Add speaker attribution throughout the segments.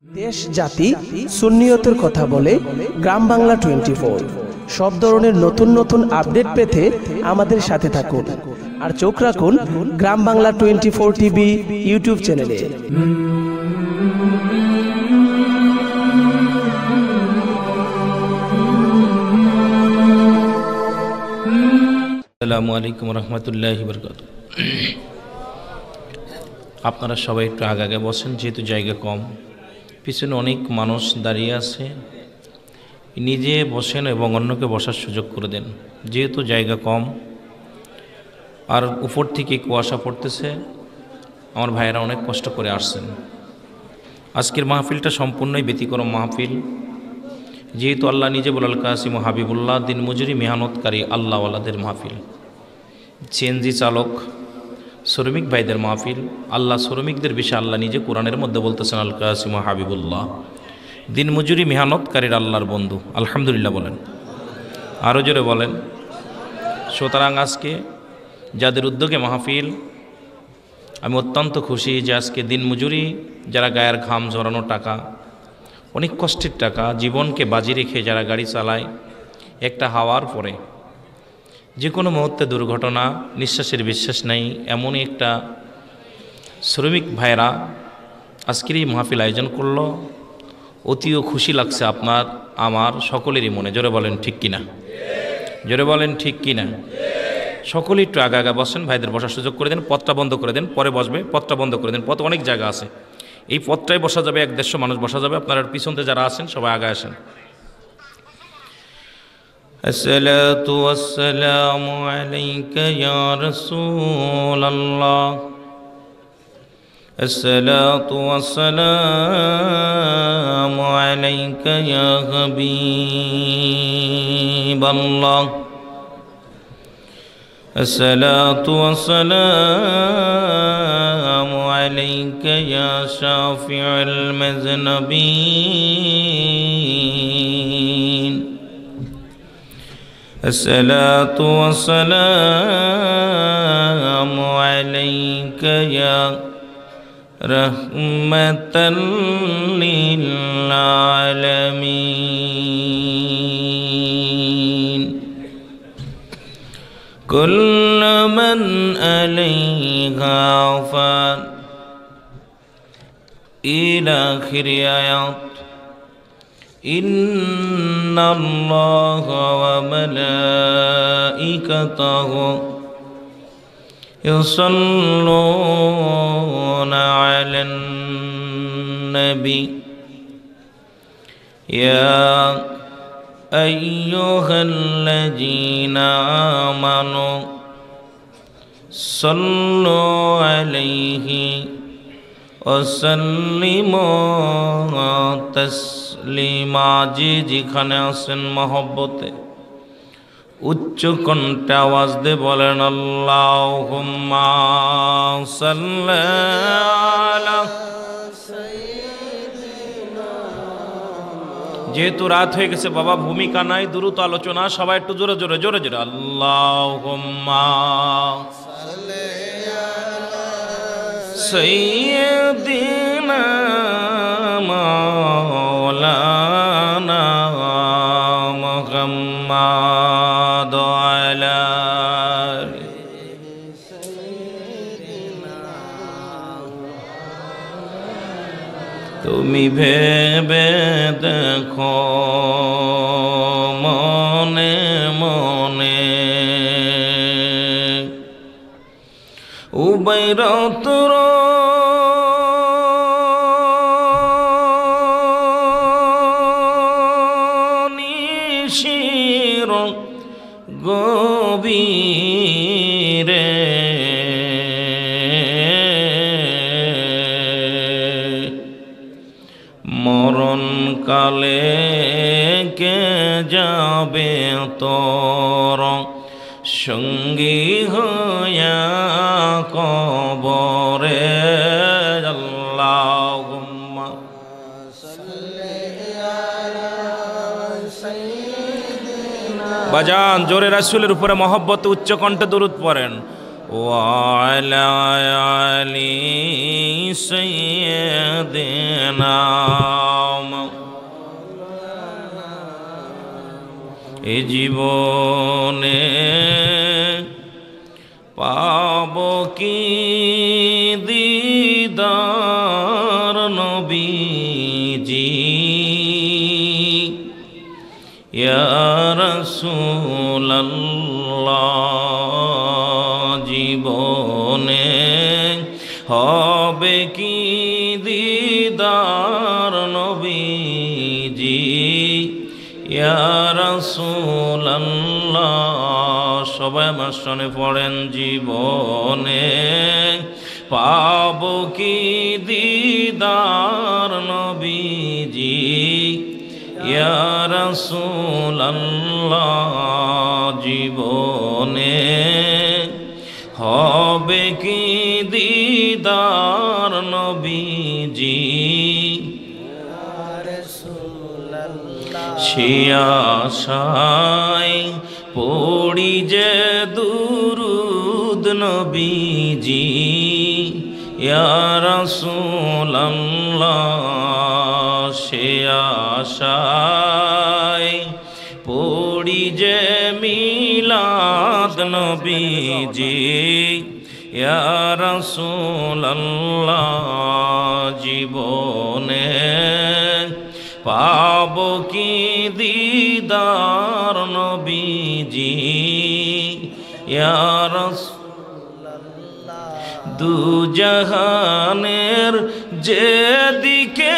Speaker 1: দেশ জাতি সুন্নিয়তের কথা বলে গ্রাম বাংলা 24। সব ধরনের নতুন নতুন আপডেট পেতে আমাদের সাথে থাকুন আর চোখ রাখুন গ্রাম বাংলা 24 টিভি ইউটিউব চ্যানেলে।
Speaker 2: আসসালামু আলাইকুম রহমতুল্লাহি বরকাতুহু। আপনারা সবাই একটু আগে বসেন, যেহেতু জায়গা কম, পিছনে অনেক মানুষ দাঁড়িয়ে আছে। নিজে বসেন এবং অন্যকে বসার সুযোগ করে দেন, যেহেতু জায়গা কম আর উপর থেকে কুয়াশা পড়তেছে। আমার ভাইয়েরা অনেক কষ্ট করে আসছেন। আজকের মাহফিলটা সম্পূর্ণই ব্যতিক্রম মাহফিল, যেহেতু আল্লাহ নিজে বলাল কাসিম হাবিবুল্লাহ দিন মজুরি মেহনতকারী আল্লাহওয়ালাদের মাহফিল, সিএনজি চালক শ্রমিক ভাইদের মাহফিল। আল্লাহ শ্রমিকদের বিষয়ে আল্লাহ নিজে কোরআনের মধ্যে বলতেছেন আল কাসিম হাবিবুল্লাহ দিন মজুরি মেহনতকারীর আল্লাহর বন্ধু। আলহামদুলিল্লাহ বলেন, আরও জোরে বলেন। সুতরাং আজকে যাদের উদ্যোগে মাহফিল, আমি অত্যন্ত খুশি যে আজকে দিন মজুরি যারা গায়ের ঘাম ঝরানো টাকা, অনেক কষ্টের টাকা, জীবনকে বাজি রেখে যারা গাড়ি চালায়, একটা হাওয়ার পরে যে কোনো মুহূর্তে দুর্ঘটনা, নিঃশ্বাসের বিশ্বাস নেই, এমনই একটা শ্রমিক ভাইরা আজকের এই মাহফিল আয়োজন করলো। অতিও খুশি লাগছে আপনার আমার সকলেরই মনে। জোরে বলেন ঠিক কিনা, জোরে বলেন ঠিক কিনা। সকলেই একটু আগে বসেন, ভাইদের বসার সুযোগ করে দেন। পথটা বন্ধ করে দেন, পরে বসবে। পথটা বন্ধ করে দেন, পথ অনেক জায়গা আছে, এই পথটাই বসা যাবে, 1-150 মানুষ বসা যাবে। আপনারা পিছনতে যারা আছেন সবাই আগে আসেন। আসসালাতু ওয়াসসালামু আলাইকা ইয়া রাসূলুল্লাহ, আসসালাতু ওয়াসসালামু আলাইকা ইয়া হাবিবাল্লাহ, আসসালাতু ওয়াসসালামু আলাইকা ইয়া শাফিউল মুযনিবিন, আসসালাতু ওয়াসসালামু আলাইকা ইয়া রাহমাতাল লিল আলামিন। কুল্লু মান আলাইহা ফান ইলা আখির আয়াত। ইন্নাল্লাহা ওয়া মালাইকাতাহু ইউসাল্লুনা আলান নবী ইয়া আইয়ুহাল্লাযীনা আমানু সাল্লু আলাইহি ওয়া সাল্লিমু তাসলিমা। যে যেখানে আছেন মহব্বতে উচ্চ কণ্ঠে আওয়াজ দিয়ে বলেন আল্লাহুম্মা সাল্লি আলা। যেহেতু রাত হয়ে গেছে বাবা, ভূমিকা নাই, দ্রুত আলোচনা, সবাই একটু জোরে জোরে জোরে জোরে আল্লাহুম্মা সাল্লি আলা সাইয়্যিদিনা মাওলানা মুহাম্মাদ আলা তুমি ভেবে দেখো মনে মনে উবাইরাতুর নিশির গভীরে মরণ কালে কে যাবে তোর সঙ্গী হইয়া কবরে। আল্লাহুম্মা সাল্লি আলা সাইয়্যিদিনা। বাজান জোরে রাসূলের উপরে মহব্বত উচ্চ কণ্ঠে দরুদ পড়েন। وعلى آل سيدنا এ জীবনে পাব কি দিদার নবীজি ইয়া রাসূলুল্লাহ জীবনে হবে কি দিদার নবীজি ইয়া রাসূলুল্লাহ সবাই আমার সনে পড়েন জীবনে পাব কি দিদার নবীজি ইয়া রাসূলুল্লাহ জীবনে হবে কি দিদার নবীজি সে আশায় পড়ি যে দুরূদ নবীজি ইয়া রাসূলুল্লাহ সে আশায় পড়ি যে মিলাদ নবীজি ইয়া রাসূলুল্লাহ জীবনে পাব কি দিদার নবীজি ইয়া রাসূলুল্লাহ দু জাহানের যেদিকে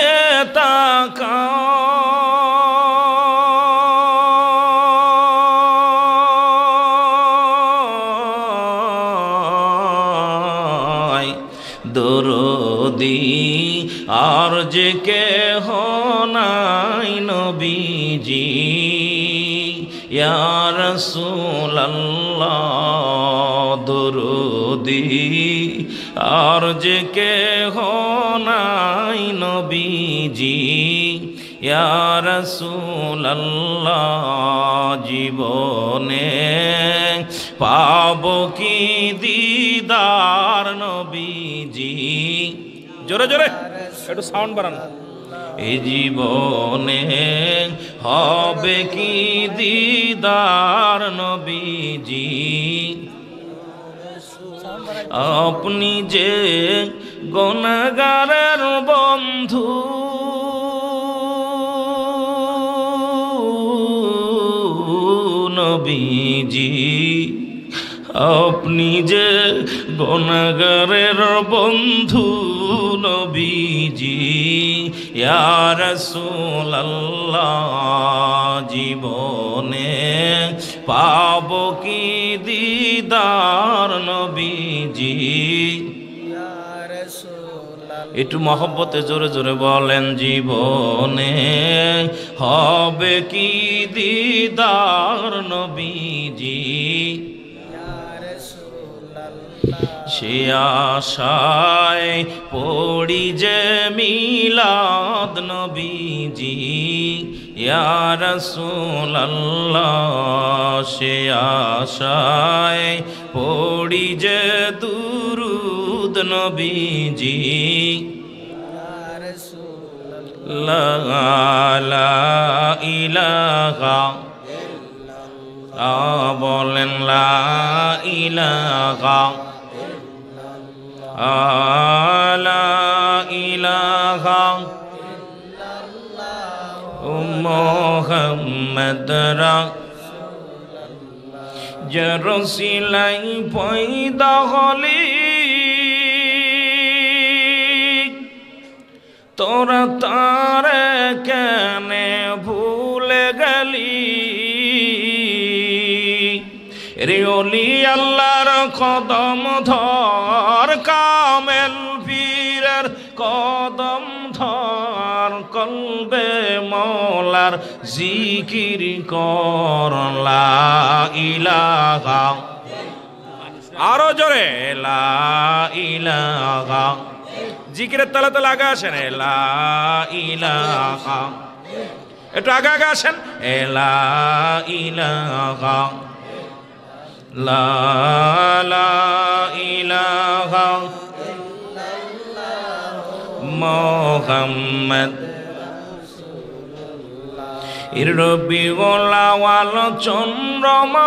Speaker 2: তাকাই দরদি আর যে কেহ নাই নবীজি ইয়া রাসূলুল্লাহ দরদি আর যে কেহ নাই নবীজি ইয়া রাসূলুল্লাহ জীবনে পাব কি দিদার নবীজি জোরে জোরে একটু সাউন্ড বাড়ান এই জীবনে হবে কি দিদার নবীজি আপনি যে গুনাহগারের বন্ধু নবীজি আপনি যে গুনাহগারের বন্ধু নবীজি ইয়া রাসূলুল্লাহ জীবনে পাব কি দিদার নবীজি ইয়া রাসূলুল্লাহ একটু মহব্বতে জোরে জোরে বলেন জীবনে হবে কি দিদার নবীজি সে আশায় পড়ি যে মিলাদ নবীজি ইয়া রাসূলুল্লাহ সে আশায় পড়ি যে দুরূদ নবীজি লা ইলাহা বলেন লা ইলাহা লা ইলাহা মুহাম্মদ রাসূলুল্লাহ জরসিলাই পয়দা হলি তোরা তারে কেনে ভুলে গেলি রে ওলি আল্লাহর কদম ধর কামেল পীরের কদম ধর কলবে মওলার জিকির কর লা ইলাহা আরো জোরে লা ইলাহা জিকিরের তালে তালে আগে আসেন লা ইলাহা একটু আগে আগে আসেন লা ইলাহা লা লা ইলাহা মুহাম্মদ রবিউল আউয়াল চন্দ্রমাস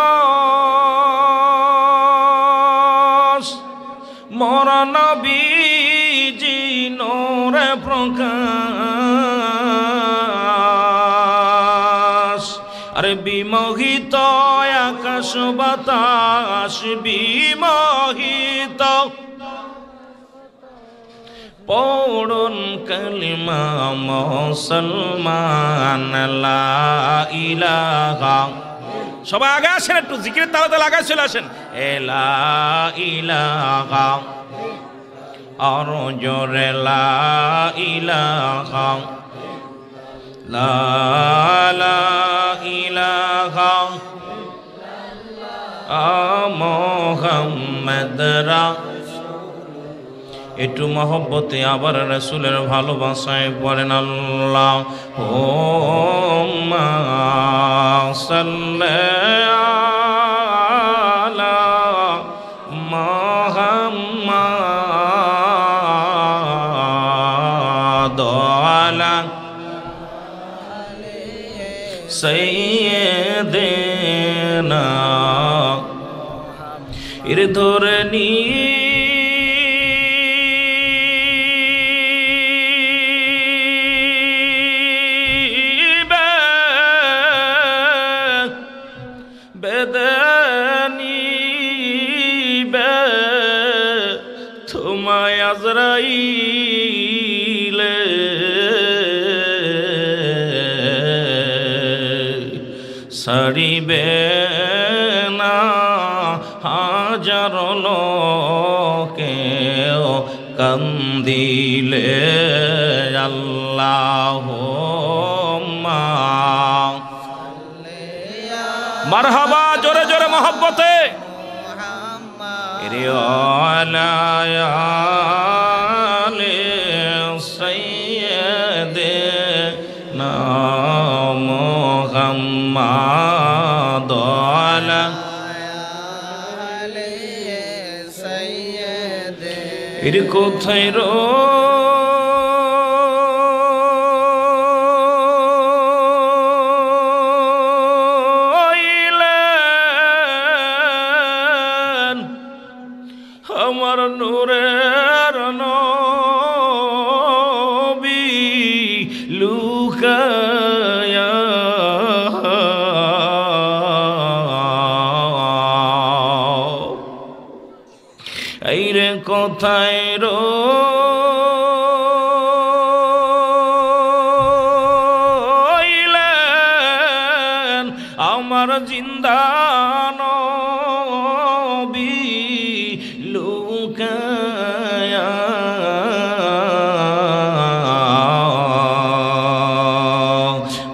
Speaker 2: মোর নবীজি নূরে প্রকাশ আরে বিমোহিত আকাশ বাতাস বিমোহিত পড়ুন কালিমা মুসলমান লা ইলাহা সবাই আগে আসেন একটু জিকিরের তালে লাগাই চলে আসেন লা ইলাহা আর জোরে লা ইলাহা লা লা ইলাহা মুহাম্মদ একটু মহব্বতে আবার রাসূলের ভালোবাসায় পড়েন আল্লাহুম্মা সাল্লি আলা মুহাম্মাদ ওয়ালা সাইয়্যিদিনা এর ধরনি আজরাইলে সারিবে না হাজার লোকেও কান্দিলে আল্লাহুম্মা মারহাবা জোরে জোরে মহব্বতে সাইয়্যিদিনা মুহাম্মাদ ওয়ালা এর কোথায় আমার নূরের নবী লুকায়া এই রে কোথায় রইলেন আমার জিন্দা নবী লুকায়া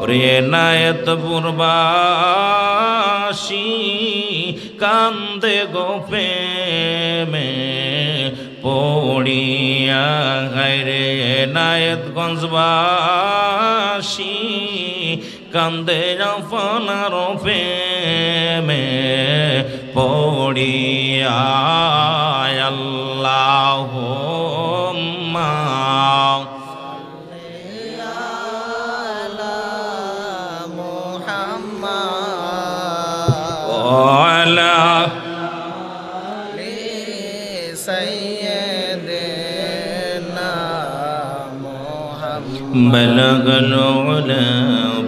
Speaker 2: ওরে নায়েত পূর্বাসী কান্দে গো প্রেমে পড়িয়া রে নায়েতগঞ্জবাসী কান্দে আপনার প্রেমে পড়িয়া আল্লাহুম্মা ওয়ালা
Speaker 3: সাইয়্যিদিনা মুহাম্মদ
Speaker 2: বলগল উলা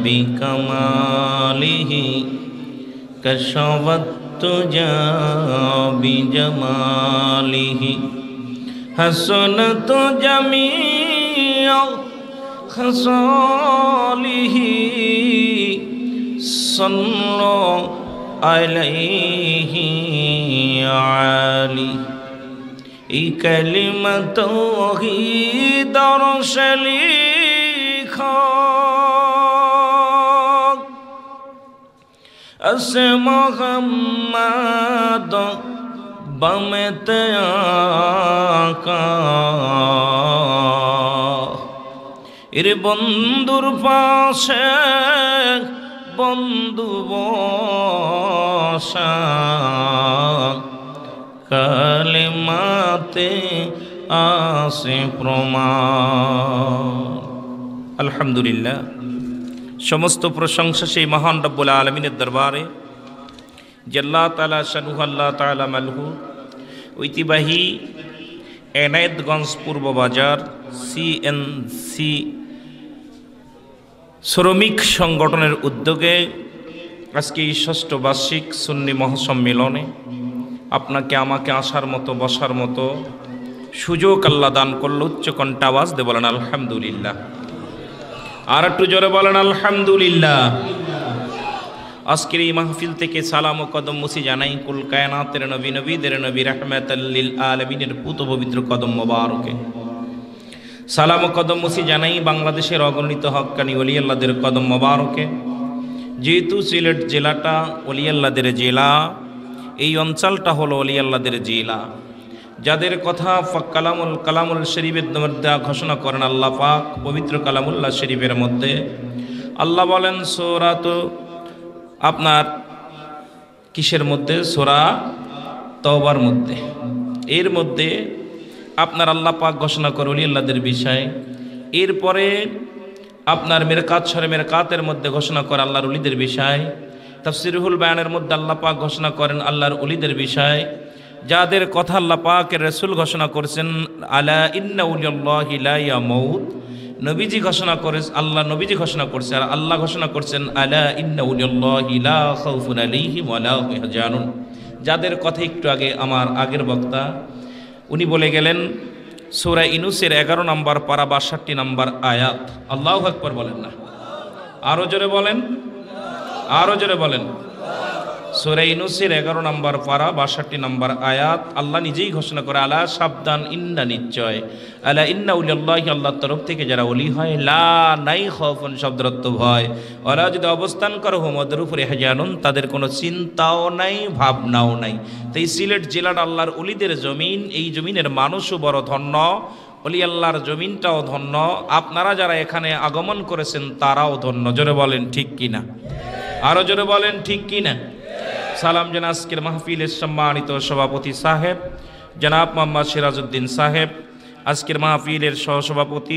Speaker 2: বিকামালিহি কশফত তুজা বিজমালিহি হাসনাত জামিআ খাসালিহি সাল্লা আলাইহি আলি এই কালিমা তাওহীদ রসলিখা আসে মুহাম্মদ বামেতে আকা এর বন্ধুর পাশে বন্ধু বসা কালেমাতে আসে প্রমাণ। আলহামদুলিল্লাহ, সমস্ত প্রশংসা সেই মহান রব্বুল আলমিনের দরবারে যে আল্লাহ তাআলা শানুহু আল্লাহ তাআলা মালহু ঐতিহ্যবাহী এনায়েতগঞ্জ পূর্ব বাজার সিএনসি শ্রমিক সংগঠনের উদ্যোগে আজকে এই ষষ্ঠ বার্ষিক সুন্নি মহাসম্মেলনে আপনাকে আমাকে আসার মতো বসার মতো সুযোগ আল্লাহ দান করল। উচ্চ কণ্ঠে আওয়াজ দিয়ে বলেন আলহামদুলিল্লাহ। আর একটু জোরে বলেন আলহামদুলিল্লাহ। আজকের এই মাহফিল থেকে সালাম ও কদম মুসি জানাই কুল কায়নাতের নবী, নবীদের নবী, রাহমাতাল লিল আলামিনের পুত পবিত্র কদম মোবারকে। সালাম ও কদম মুসি জানাই বাংলাদেশের অগণিত হক্কানি ওলি আল্লাহদের কদম মোবারকে। যেহেতু সিলেট জেলাটা ওলি আল্লাহদের জেলা, এই অঞ্চলটা হলো ওলি আল্লাহদের জেলা, যাদের কথা কালামুল শরীফের মধ্যে ঘোষণা করেন আল্লাহ পাক পবিত্র কালামুল্লাহ শরীফের মধ্যে। আল্লাহ বলেন সূরাত আপনার কিসের মধ্যে? সূরা তওবার মধ্যে। এর মধ্যে আপনার আল্লাহ পাক ঘোষণা করে ওলি আল্লাহদের বিষয়। এরপরে আপনার মেরকাত শরে মেরকাতের মধ্যে ঘোষণা করে আল্লাহর ওলিদের বিষয়। তাফসীরুল বায়ানের মধ্যে আল্লাহ পাক ঘোষণা করেন আল্লাহর ওলিদের বিষয়, যাদের কথা আল্লাহ পাকের রাসূল ঘোষণা করেছেন আলা ইন্না উলিয়াল্লাহি লা ইয়ামুত। নবীজি ঘোষণা করে আল্লাহ নবীজি ঘোষণা করছে, আর আল্লাহ ঘোষণা করছেন আলা ইন্না উলিয়াল্লাহি লা খাউফুন আলাইহিম ওয়া লা হুম ইয়াহজানুন। যাদের কথা একটু আগে আমার আগের বক্তা উনি বলে গেলেন সূরা ইউনূসের 11 নম্বর পারা 62 নম্বর আয়াত। আল্লাহু আকবার বলেন না? আরো জোরে বলেন, আরো জোরে বলেন। সূরা ইউনূসের 11 নম্বর পারা 62 নম্বর আয়াত আল্লাহ নিজেই ঘোষণা করে আলা সাবধান, ইন্না নিশ্চয়, আলা ইন্না উলিয়াল্লাহি আল্লাহর তরফ থেকে যারা ওলি হয়, লা নাই খাউফুন শব্দের অর্থ ভয়, ওরা যদি অবস্থান করে হুম ওদের উপরে হাজানুন তাদের কোনো চিন্তাও নাই ভাবনাও নাই। তাই সিলেট জেলার আল্লাহর ওলিদের জমিন, এই জমিনের মানুষও বড় ধন্য, ওলি আল্লাহর জমিনটাও ধন্য, আপনারা যারা এখানে আগমন করেছেন তারাও ধন্য। জোরে বলেন ঠিক কিনা? আরো জোরে বলেন ঠিক কিনা? সালাম জানা আজকের মাহফিলের সম্মানিত সভাপতি সাহেব জনাব মোহাম্মদ সিরাজউদ্দিন সাহেব, আজকের মাহফিলের সহসভাপতি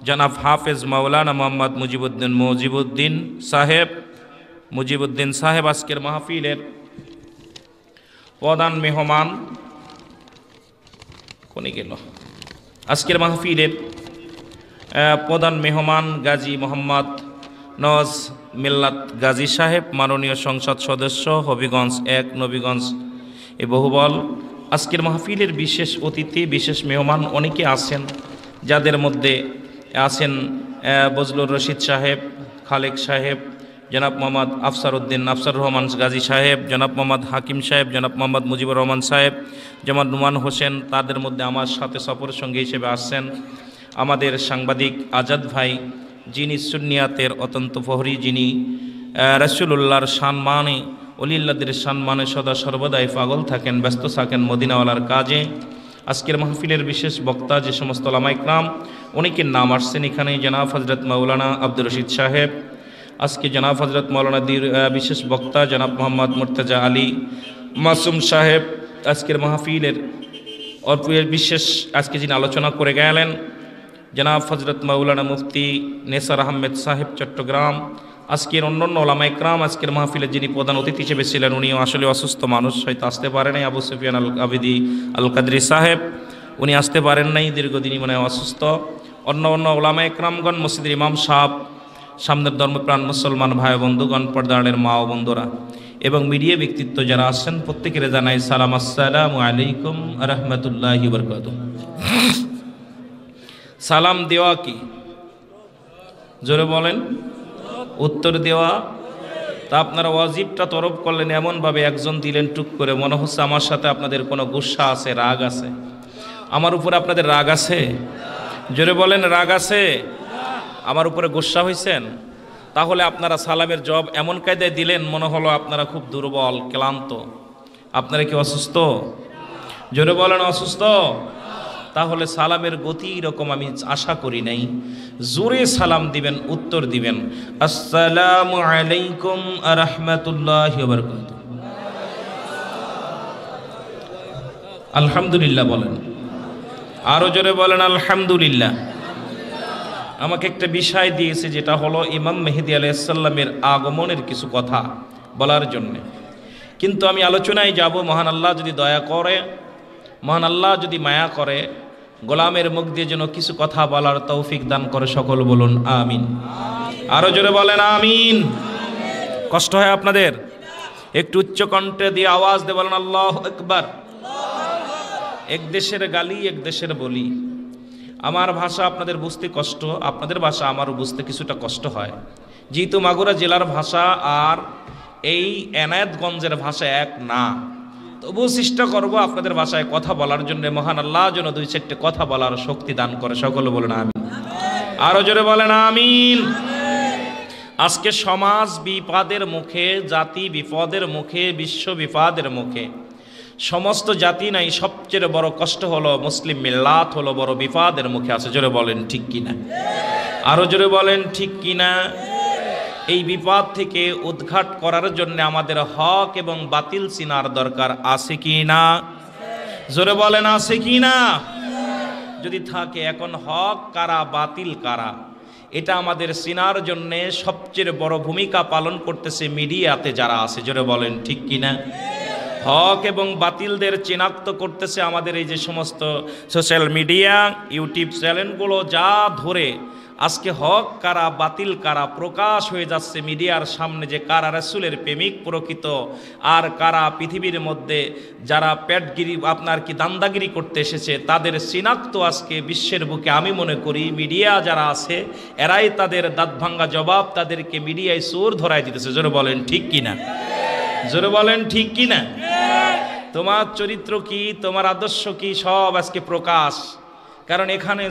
Speaker 2: জনাব হাফেজ মাওলানা মোহাম্মদ মুজিবুদ্দিন সাহেব, আজকের মাহফিলের প্রধান মেহমান কোনে গেল? আজকের মাহফিলের প্রধান মেহমান গাজী মোহাম্মদ নওয়াজ মিল্লাত গাজী সাহেব, মাননীয় সংসদ সদস্য হবিগঞ্জ 1 নবীগঞ্জ এ বহুবল। আজকের মাহফিলের বিশেষ অতিথি, বিশেষ মেহমান অনেকে আছেন, যাদের মধ্যে আছেন বজলুর রশিদ সাহেব, খালেক সাহেব, জনাব মোহাম্মদ আফসার রহমান গাজী সাহেব, জনাব মোহাম্মদ হাকিম সাহেব, জনাব মোহাম্মদ মুজিবুর রহমান সাহেব, জনাব নুমান হোসেন। তাদের মধ্যে আমার সাথে সফর সঙ্গী হিসেবে আসছেন আমাদের সাংবাদিক আজাদ ভাই, যিনি সুন্নিয়াতের অত্যন্ত প্রহরী, যিনি রাসূলুল্লাহর সম্মানে ওলিল্লাহদের সম্মানে সদা সর্বদাই পাগল থাকেন, ব্যস্ত থাকেন মদিনাওয়ালার কাজে। আজকের মাহফিলের বিশেষ বক্তা যে সমস্ত ওলামা ইকরাম অনেকের নাম আসছেন এখানে, জনাব হযরত মাওলানা আব্দুর রশিদ সাহেব, আজকে জনাব হযরত মাওলানা বিশেষ বক্তা জনাব মোহাম্মদ মুর্তজা আলী মাসুম সাহেব, আজকের মাহফিলের বিশেষ আজকে যিনি আলোচনা করে গেলেন জনাব হযরত মাওলানা মুফতি নেসার আহমেদ সাহেব চট্টগ্রাম। আজকের অন্যান্য ওলামা ইকরাম আজকের মাহফিলে যিনি প্রধান অতিথি হিসেবে ছিলেন, উনিও আসলে অসুস্থ মানুষ, হয়তো আসতে পারেন নাই, আবু সুফিয়ান আল আবিদি আল কাদরি সাহেব, উনি আসতে পারেন নাই, দীর্ঘদিনই মনে অসুস্থ। অন্য ওলামা ইকরামগণ, মসজিদের ইমাম সাহেব, সামনের ধর্মপ্রাণ মুসলমান ভাই বন্ধুগণ, পর্দারের মা ও বন্ধুরা এবং মিডিয়া ব্যক্তিত্ব যারা আসছেন, প্রত্যেকের জানাই সালাম, আসসালামু আলাইকুম রাহমাতুল্লাহি ওয়া বারাকাতুহু। সালাম দেওয়া কি? জোরে বলেন। উত্তর দেওয়া। তা আপনারা ওয়াজিবটা তরফ করলেন এমনভাবে, একজন দিলেন টুক করে, মনে হচ্ছে আমার সাথে আপনাদের কোনো গুসা আছে, রাগ আছে। আমার উপরে আপনাদের রাগ আছে? জোরে বলেন, রাগ আছে? আমার উপরে গুসা হয়েছেন? তাহলে আপনারা সালামের জবাব এমন কায়দায় দিলেন, মনে হলো আপনারা খুব দুর্বল ক্লান্ত। আপনারা কি অসুস্থ? জোরে বলেন অসুস্থ? তাহলে সালামের গতি এরকম আমি আশা করি নাই। জোরে সালাম দিবেন, উত্তর দিবেন আসসালামু আলাইকুম ওয়া রাহমাতুল্লাহি ওয়া বারাকাতুহু। আলহামদুলিল্লাহ বলেন, আরো জোরে বলেন আলহামদুলিল্লাহ। আমাকে একটা বিষয় দিয়েছে, যেটা হলো ইমাম মেহেদী আলাইহিস সালামের আগমনের কিছু কথা বলার জন্যে। কিন্তু আমি আলোচনায় যাব, মহান আল্লাহ যদি দয়া করে, মহান আল্লাহ যদি মায়া করে, গোলামের মুখ দিয়ে যেন কিছু কথা বলার তৌফিক দান করে। সকল বলুন আমিন। আরো জোরে বলেন আমিন। কষ্ট হয় আপনাদের? একটু উচ্চ কণ্ঠে দিয়ে আওয়াজ দিয়ে বলেন আল্লাহু আকবার। এক দেশের গালি, এক দেশের বলি। আমার ভাষা আপনাদের বুঝতে কষ্ট, আপনাদের ভাষা আমারও বুঝতে কিছুটা কষ্ট হয়। যেহেতু মাগুরা জেলার ভাষা আর এই এনায়েতগঞ্জের ভাষা এক না, তবুও চেষ্টা করব আপনাদের ভাষায় কথা বলার জন্য। মহান আল্লাহ যেন দুই চারটে কথা বলার শক্তি দান করে। সকলে বলেন আমিন। আরো জোরে বলেন আমিন। আজকে সমাজ বিপদের মুখে, জাতি বিপদের মুখে, বিশ্ব বিপদের মুখে। সমস্ত জাতি নাই, সবচেয়ে বড় কষ্ট হলো মুসলিম মিল্লাত হলো বড় বিপদের মুখে আছে। জোরে বলেন ঠিক কিনা? আরো জোরে বলেন ঠিক কিনা? এই বিপদ থেকে উদ্ঘাট করার জন্য আমাদের হক এবং বাতিল চিনার দরকার আছে কি না? জোরে বলেন আছে কি না? যদি থাকে, এখন হক কারা বাতিল কারা, এটা আমাদের চিনার জন্য সবচেয়ে বড় ভূমিকা পালন করতেছে মিডিয়াতে যারা আছে। জোরে বলেন ঠিক কিনা? হক এবং বাতিলদের চিনাক্ত করতেছে আমাদের এই যে সমস্ত সোশ্যাল মিডিয়া, ইউটিউব চ্যানেলগুলো, যা ধরে আজকে হক কারা বাতিল কারা প্রকাশ হয়ে যাচ্ছে মিডিয়ার সামনে, যে কারা রাসূলের প্রেমিক প্রকৃত আর কারা পৃথিবীর মধ্যে যারা পেটগিরি আপনার কি দান্দাগিরি করতে এসেছে, তাদের চিনাক্ত আজকে বিশ্বের বুকে আমি মনে করি মিডিয়া যারা আছে এরাই তাদের দাঁত ভাঙ্গা জবাব তাদেরকে মিডিয়ায় চোর ধরায় দিতেছে। জোরে বলেন ঠিক কিনা? জোরে বলেন ঠিক কিনা? তোমার চরিত্র কি, তোমার আদর্শ কি, সব আজকে প্রকাশ। কারণ এখানে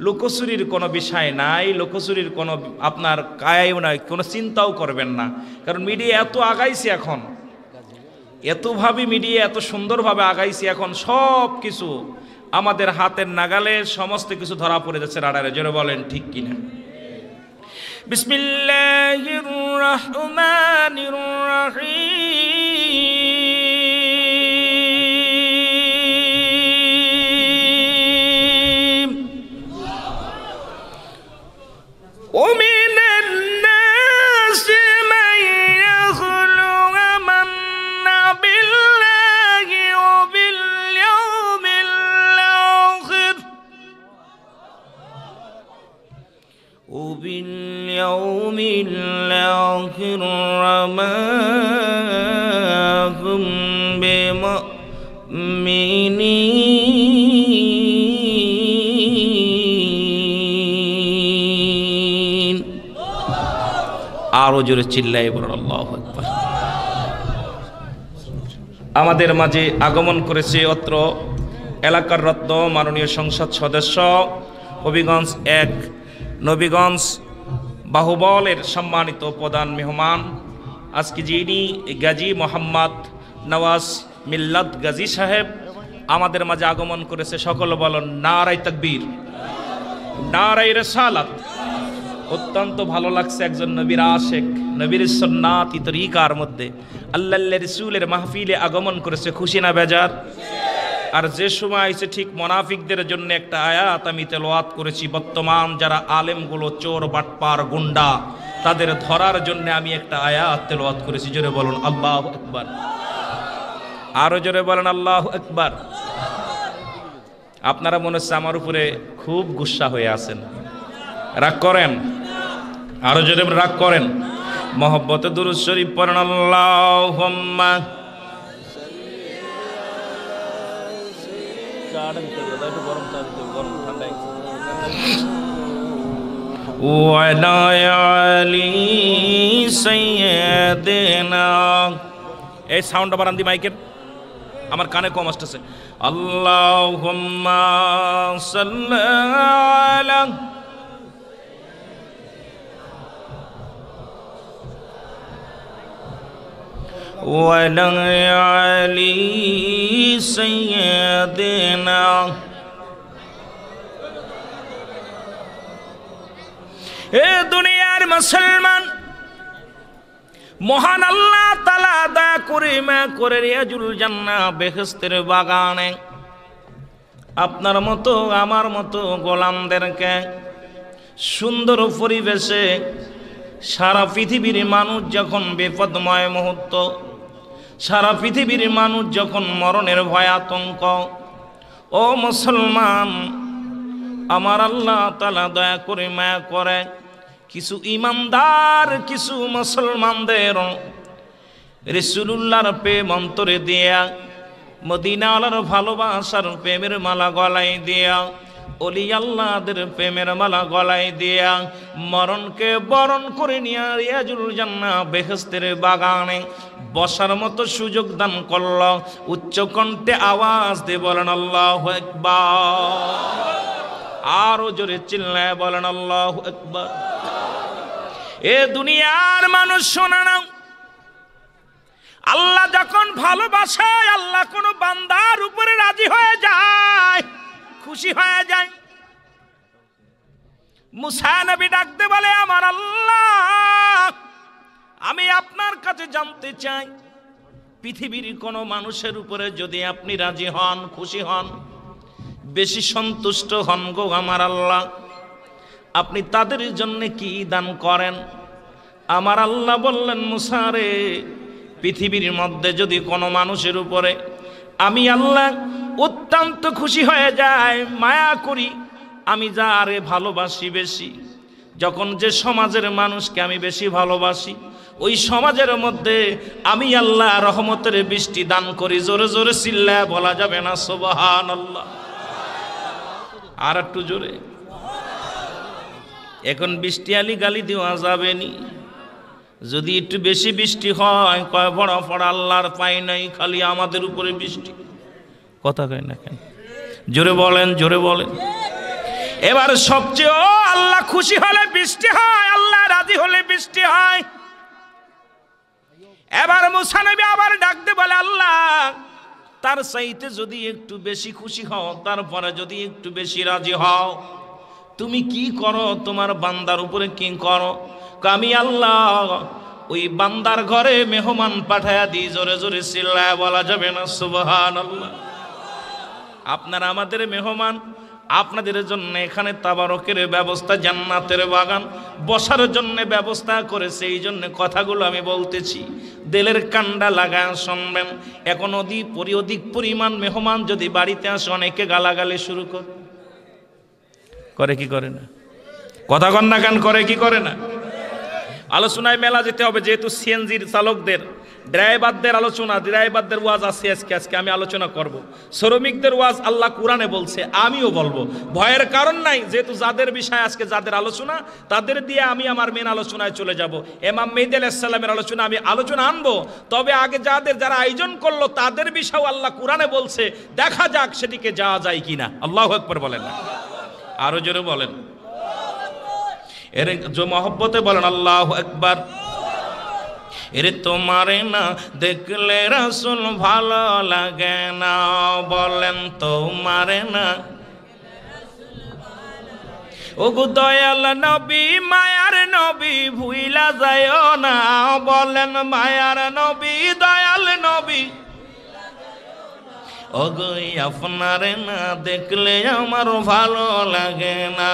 Speaker 2: লুকোচুরির কোনো বিষয় নাই, লুকোচুরির কোনো আপনার কায়াও নাই, কোনো চিন্তাও করবেন না। কারণ মিডিয়া এত আগাইছে এখন, এতভাবে মিডিয়া এত সুন্দরভাবে আগাইছে, এখন সব কিছু আমাদের হাতের নাগালে সমস্ত কিছু ধরা পড়ে যাচ্ছে রাডারে। জোরে বলেন ঠিক কিনা? বিসমিল্লাহির রহমানির রহিম। ومن الناس من يخلق آمنا بالله وباليوم الآخر وباليوم الآخر وما هم بمؤمنين। আরো জোরে চিল্লায়ে বলুন আল্লাহু আকবার। আমাদের মাঝে আগমন করেছে অত্র এলাকার রত্ন মাননীয় সংসদ সদস্য, হবিগঞ্জ ১ নবীগঞ্জ বাহুবলের সম্মানিত প্রধান মেহমান, আজকে যিনি গাজী মোহাম্মদ নওয়াজ মিল্লাত গাজী সাহেব আমাদের মাঝে আগমন করেছে। সকল বলেন নারায়ে তাকবীর, নারায়ে রিসালাত। অত্যন্ত ভালো লাগছে, একজন নবীর আশেক, নবীর সুন্নাতি তরিকার মধ্যে আল্লাহর রাসূলের মাহফিলে আগমন করেছে। খুশি না বেজার? আর যে সময় আইছে, ঠিক মুনাফিকদের জন্য একটা আয়াত আমি তেলাওয়াত করেছি। বর্তমান যারা আলেমগুলো চোর বাটপার গুন্ডা, তাদের ধরার জন্য আমি একটা আয়াত তেলাওয়াত করেছি। জোরে বলুন আল্লাহু আকবার। আরো জোরে বলেন আল্লাহু আকবার। আপনারা মনে হচ্ছে আমার উপরে খুব গুসা হয়ে আছেন, রাগ করেন? আরো জোরে রাগ করেন? মহব্বতে দুরূদ শরীফ পড়েন। আল্লাহুম্মা ওয়ালা আলি সাইয়্যিদিনা। এই সাউন্ডটা বাড়ান দি মাইকের, আমার কানে কম আসতেছে। আল্লাহুম্মা সাল্লি আলা ওয়ালা আলি সাইয়্যিদিনা এ দুনিয়ার মুসলমান, মহান আল্লাহ তাআলা দয়া করে মায়া করে রিয়াজুল জান্নাহ বেহেশতের বাগানে আপনার মতো আমার মতো গোলামদেরকে সুন্দর পরিবেশে, সারা পৃথিবীর মানুষ যখন বিপদময় মুহূর্ত, সারা পৃথিবীর মানুষ যখন মরণের ভয় আতঙ্ক, ও মুসলমান আমার আল্লাহ তাআলা দয়া করে মায়া করে কিছু ইমানদার কিছু মুসলমানদের রাসূলুল্লাহর প্রেম অন্তরে দিয়া, মদিনাওয়ালার ভালোবাসার প্রেমের মালা গলায় দিয়া, ওলি আল্লাহদের প্রেমের মালা গলায় দিয়া মরণকে বরণ করে নিয়ে রিয়াজুল জান্নাহ বেহেশতের বাগানে বসার মতো সুযোগ দান করল। উচ্চ কণ্ঠে আওয়াজ দিয়ে বলেন আল্লাহু আকবার। আরো জোরে চিল্লায় বলেন আল্লাহু আকবার। এ দুনিয়ার মানুষ শোনা নাও, আল্লাহ যখন ভালোবাসে, আল্লাহ কোন বান্দার উপরে রাজি হয়ে যায়, খুশি হয়ে যায়। মুসা নবী ডাকতে বলে, আমার আল্লাহ আমি আপনার কাছে জানতে চাই, পৃথিবীর কোন মানুষের উপরে যদি আপনি রাজি হন, খুশি হন, বেশি সন্তুষ্ট হন গো আমার আল্লাহ, আপনি তাদের জন্য কি দান করেন? আমার আল্লাহ বললেন, মুসা রে, পৃথিবীর মধ্যে যদি কোনো মানুষের উপরে আমি আল্লাহ অত্যন্ত খুশি হয়ে যায়, মায়া করি, আমি যারে ভালোবাসি বেশি, যখন যে সমাজের মানুষকে আমি বেশি ভালোবাসি, ওই সমাজের মধ্যে আমি আল্লাহ রহমতের বৃষ্টি দান করি। জোরে জোরে চিল্লায় বলা যাবে না সুবহানাল্লাহ? আর একটু জোরে। এখন বৃষ্টি আলি গালি দেওয়া যাবে নি, যদি একটু বেশি বৃষ্টি হয় কয় বড় বড় আল্লাহর পাই নাই, খালি আমাদের উপরে বৃষ্টি। কথা কয় না কেন? জোরে বলেন, জোরে বলেন। এবার সবচেয়ে আল্লাহ খুশি হলে বৃষ্টি হয়, আল্লাহ রাজি হলে বৃষ্টি হয়। এবার মুসা নবী আবার ডাকতে বলে, আল্লাহ তার চাইতে যদি একটু বেশি খুশি হও, তারপরে যদি একটু বেশি রাজি হও, তুমি কি করো? তোমার বান্দার উপরে কি করো? আমি আল্লাহ ওই বান্দার ঘরে মেহমান পাঠায়া দিই। জোরে জোরে চিল্লায় বলা যাবে না সুবহানাল্লাহ? আপনারা আমাদের মেহমান, আপনাদের জন্য এখানে তাবারকের ব্যবস্থা, জান্নাতের বাগান বসার জন্য ব্যবস্থা করেছে। এই জন্য কথাগুলো আমি বলতেছি, দিলের কান্ডা লাগায় শুনবেন। এখন অধিক পরিমাণ মেহমান যদি বাড়িতে আসে, অনেকে গালাগালি শুরু করে কি করে না? কথা কন না কেন? করে কি করে না? আলোচনায় মেলা যেতে হবে, যেহেতু সিএনজির চালকদের, ড্রাইভারদের আলোচনা, ড্রাইভারদের ওয়াজ আছে আজকে আমি আলোচনা করব। শ্রমিকদের ওয়াজ আল্লাহ কোরআনে বলছে, আমিও বলবো, ভয়ের কারণ নাই। যেহেতু যাদের বিষয় আজকে যাদের আলোচনা, তাদের দিয়ে আমি আমার মেন আলোচনায় চলে যাব। ইমাম মেহেদী আলাইহিস সালামের আলোচনা আমি আলোচনা আনবো, তবে আগে যারা আয়োজন করলো তাদের বিষয় আল্লাহ কোরআনে বলছে, দেখা যাক সেদিকে যাওয়া যায় কিনা। আল্লাহু আকবার বলেন না? আরো জোরে বলেন। এর যে মহব্বতে বলেন আল্লাহু আকবার। এর তোমারে না দেখলে রাসূল ভালো লাগে না, বলেন তোমারে না। ওগো দয়াল নবী, মায়ার নবী, ভুইলা যায়ও না, বলেন মায়ার নবী, দয়াল নবী। ওগো আপনারে না দেখলে আমার ভালো লাগে না,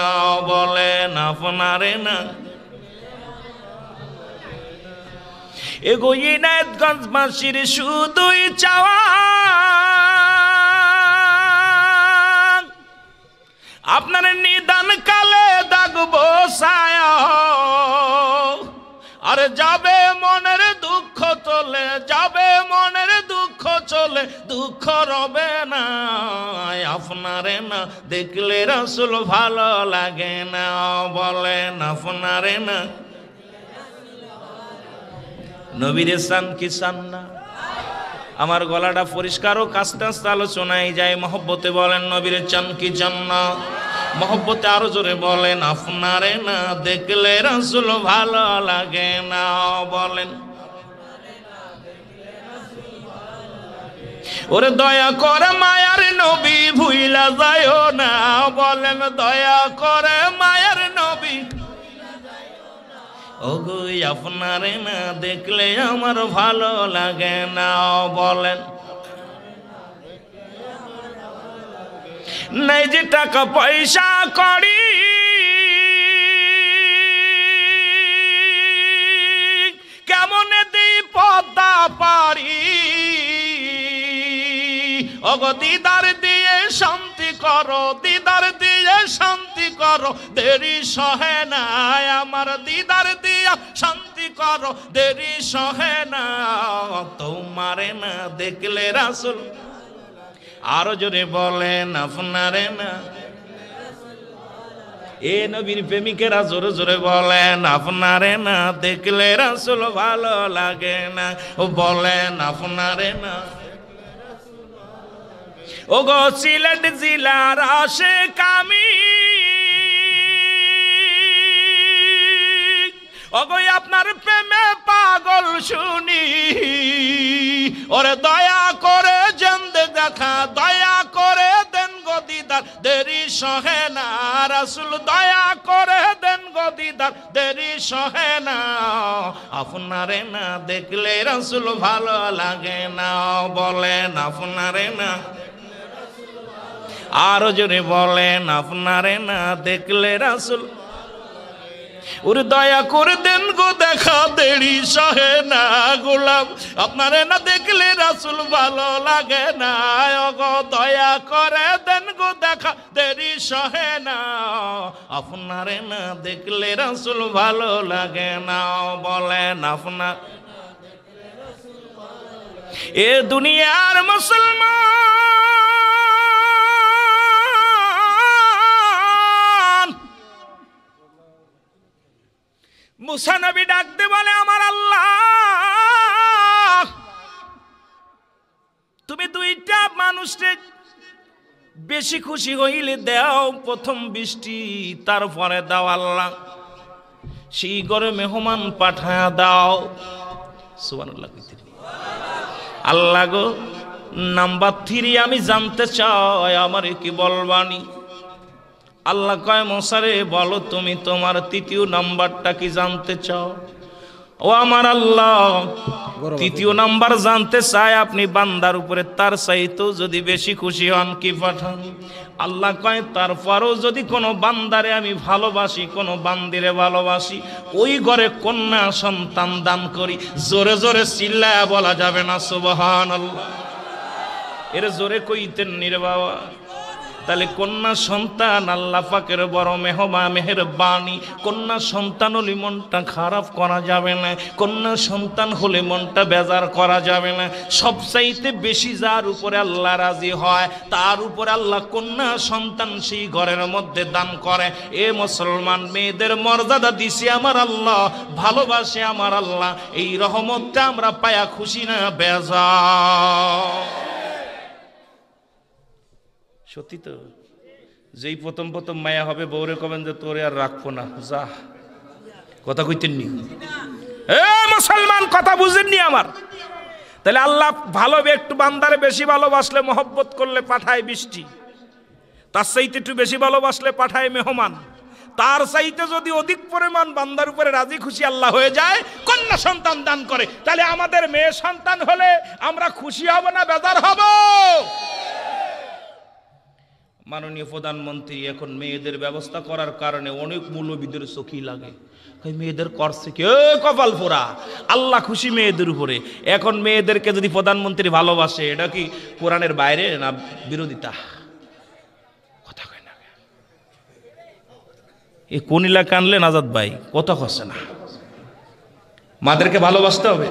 Speaker 2: বলেন আপনারে না। এগো ইনায়েতগঞ্জবাসীর শুধুই চাওয়া, আপনার নিদান কালে দাগবো ছায়া, আর যাবে মনের দুঃখ চলে, যাবে মনের দুঃখ চলে, দুঃখ রবে না। আপনারে না দেখলে রাসূল ভালো লাগে না, বলেন আপনারে না। নবীরে চান কি চান না? আমার গলাটা পরিষ্কার ও আস্তে আস্তে আলোচনায় যায়। মহব্বতে বলেন নবীরে চান কি চান না? মহব্বতে আরো জোরে বলেন আপনারে না দেখলে রাসূল ভালো লাগে না, বলেন। ওরে দয়া করে মায়ার নবী ভুইলা যায়ও না, বলেন দয়া করে মায়ার নবী। ওগো আপনারে না দেখলে আমার ভালো লাগে না, বলেন। নাই যে টাকা পয়সা করি, কেমনে দিই পদ্মা পারি, ওগো দিদার দিয়ে শান্তি করো, দিদার দিয়ে শান্তি করো, দেরি সহে না আমার, দিদার দিয়া শান্তি করো, দেরি সহে না। তোমারে না দেখলে রাসূল, আরো জোরে বলেন আপনারে না। এ নবীর প্রেমিকেরা জোরে জোরে বলেন আপনারে না দেখলে রাসূল ভালো লাগে না, ও বলেন আপনারে না। ও গো সিলেট জেলার আশিক আমি, ওগো আপনার প্রেমে পাগল শুনি, ওরে দয়া করে জেন্দে দেখা, দয়া করে দেন গো দিদার, দেরি সহে না রাসূল, দয়া করে দেন গো দিদার, দেরি সহে না। আপনারে না দেখলে রাসূল ভালো লাগে না, বলেন আপনারে না। আরো জোরে বলেন আপনারে না দেখলে রাসূল, ওরে দয়া করে দেন গো দেখা, দেরি সহে না গোলাম, আপনারে না দেখলে রাসূল ভালো লাগে না, ওগো দয়া করে দেন গো দেখা, দেরি সহে না। আপনারে না দেখলে রাসূল ভালো লাগে না, বলেন আপনার। এ দুনিয়ার মুসলমান, মুসা নবী ডাকতে বলে আমার আল্লাহ, তুমি দুইটা মানুষকে বেশি খুশি হইলে দাও প্রথম বৃষ্টি, তারপরে দাও আল্লাহ সেই ঘরে মেহমান পাঠায়া দাও। সুবহানাল্লাহ। আল্লাহ গো নাম্বার 3 আমি জানতে চাই, আমার কি বলবানি? আল্লাহ কয় মুসারে বলো তুমি তোমার তৃতীয় নাম্বারটা কি জানতে চাও? ও আমার আল্লাহ, তৃতীয় নাম্বার জানতে চাই, আপনি বান্দার উপরে তার চাইতেও যদি বেশি খুশি হন কি পাঠান? আল্লাহ কয় তারপরও যদি কোনো বান্দারে আমি ভালোবাসি, কোনো বান্দিরে ভালোবাসি, ওই ঘরে কন্যা সন্তান দান করি। জোরে জোরে চিল্লায়া বলা যাবে না সুবহানাল্লাহ? এর জোরে কইতেন নিরে বাবা। তাহলে কন্যা সন্তান আল্লাহ পাকের বড় মেহেরবানি। কন্যা সন্তান হলে মনটা খারাপ করা যাবে না, কন্যা সন্তান হলে মনটা বেজার করা যাবে না। সবচাইতে বেশি যার উপরে আল্লাহ রাজি হয় তার উপরে আল্লাহ কন্যা সন্তান সেই ঘরের মধ্যে দান করে। এ মুসলমান মেয়েদের মর্যাদা দিছে আমার আল্লাহ, ভালোবাসে আমার আল্লাহ। এই রহমতটা আমরা পায়া খুশি না বেজার? সত্যি তো, যেই প্রথম প্রথম মায়া হবে বউরে কবেন যে তোরে আর রাখবো না, যা। কথা কইতেননি এ মুসলমান, কথা বুঝেননি আমার? তাহলে আল্লাহ ভালো একটু বান্দারে বেশি ভালোবাসলে, মহব্বত করলে পাঠায় বৃষ্টি, তার চাইতে একটু বেশি ভালোবাসলে পাঠায় মেহমান, তার চাইতে যদি অধিক পরিমাণ বান্দার উপরে রাজি খুশি আল্লাহ হয়ে যায়, কন্যা সন্তান দান করে। তাহলে আমাদের মেয়ে সন্তান হলে আমরা খুশি হব না বেজার হব? মাননীয় প্রধানমন্ত্রী এখন মেয়েদের ব্যবস্থা করার কারণে অনেক মৌলবীদের চোখই লাগে, মেয়েদের করছে কি কপাল পোড়া। আল্লাহ খুশি মেয়েদের উপরে। এখন মেয়েদেরকে যদি প্রধানমন্ত্রী ভালোবাসে, এটা কি কোরআনের বাইরে না বিরোধিতা? কথা কয় না। এ কোন এলাকা আনলেন আজাদ ভাই? কথা কচ্ছে না। মাদেরকে ভালোবাসতে হবে।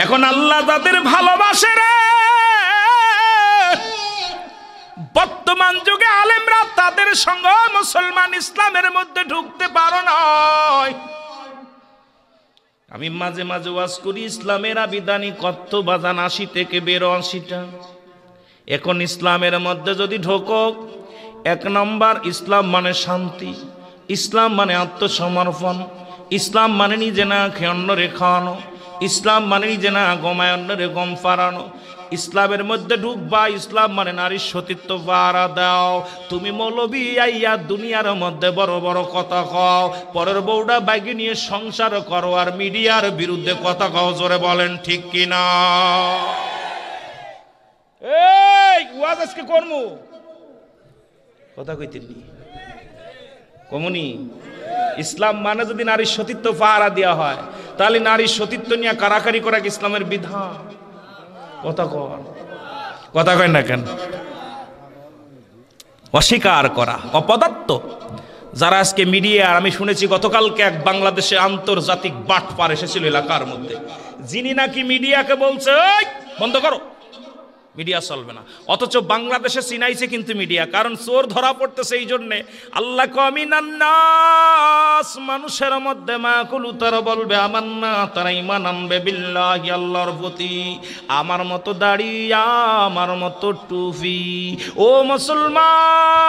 Speaker 2: এখন আল্লাহ তাদের ভালোবাসে রে। বর্তমান যুগে আলেমরা তাদের সঙ্গে মুসলমান ইসলামের মধ্যে ঢুকতে পারো না। আমি মাঝে মাঝে ওয়াজ করি, ইসলামের আবিধানিক কত বাজান 80 থেকে 82টা। এখন ইসলামের মধ্যে যদি ঢোকো, 1 নম্বর ইসলাম মানে শান্তি, ইসলাম মানে আত্মসমর্পণ, ইসলাম মানে নিজে না খেয়ে অন্যরে খাওয়ানো, ইসলাম মানে নিজে না গমায় অন্যরে গম ফারানো, ইসলামের মধ্যে ঢুকবা, ইসলাম মানে নারীর সতীত্ব পাহারা দাও। তুমি মৌলবি আইয়া দুনিয়ার মধ্যে বড় বড় কথা কও, পরের বউটা বাইকে নিয়ে সংসার করো আর মিডিয়ার বিরুদ্ধে কথা কও, জোরে বলেন ঠিক কিনা? এই ওয়াজ আজকে করমু কথা কইতেনি কমনি। ইসলাম মানে যদি নারীর সতীত্ব পাহারা দেওয়া হয়, তাহলে নারীর সতীত্ব নিয়ে কারাকারি করা কি ইসলামের বিধান? কথা কয় না কেন? অস্বীকার করা, অপদার্থ যারা আজকে মিডিয়া। আমি শুনেছি গতকালকে এক বাংলাদেশে আন্তর্জাতিক বাটপার এসেছিল এলাকার মধ্যে, যিনি নাকি মিডিয়াকে বলছে এই বন্ধ করো, মিডিয়া চলবে না। অথচ বাংলাদেশে চিনাইছে কিন্তু মিডিয়া, কারণ চোর ধরা পড়তেছে এই জন্যে। আল্লাহ কমিনান্নাস, মানুষের মধ্যে মাকুলু, তারা বলবে আমান্না, তারা ঈমান আনবে বিল্লাহি, আল্লাহর প্রতি। আমার মতো দাড়ি, আমার মতো টুপি। ও মুসলমান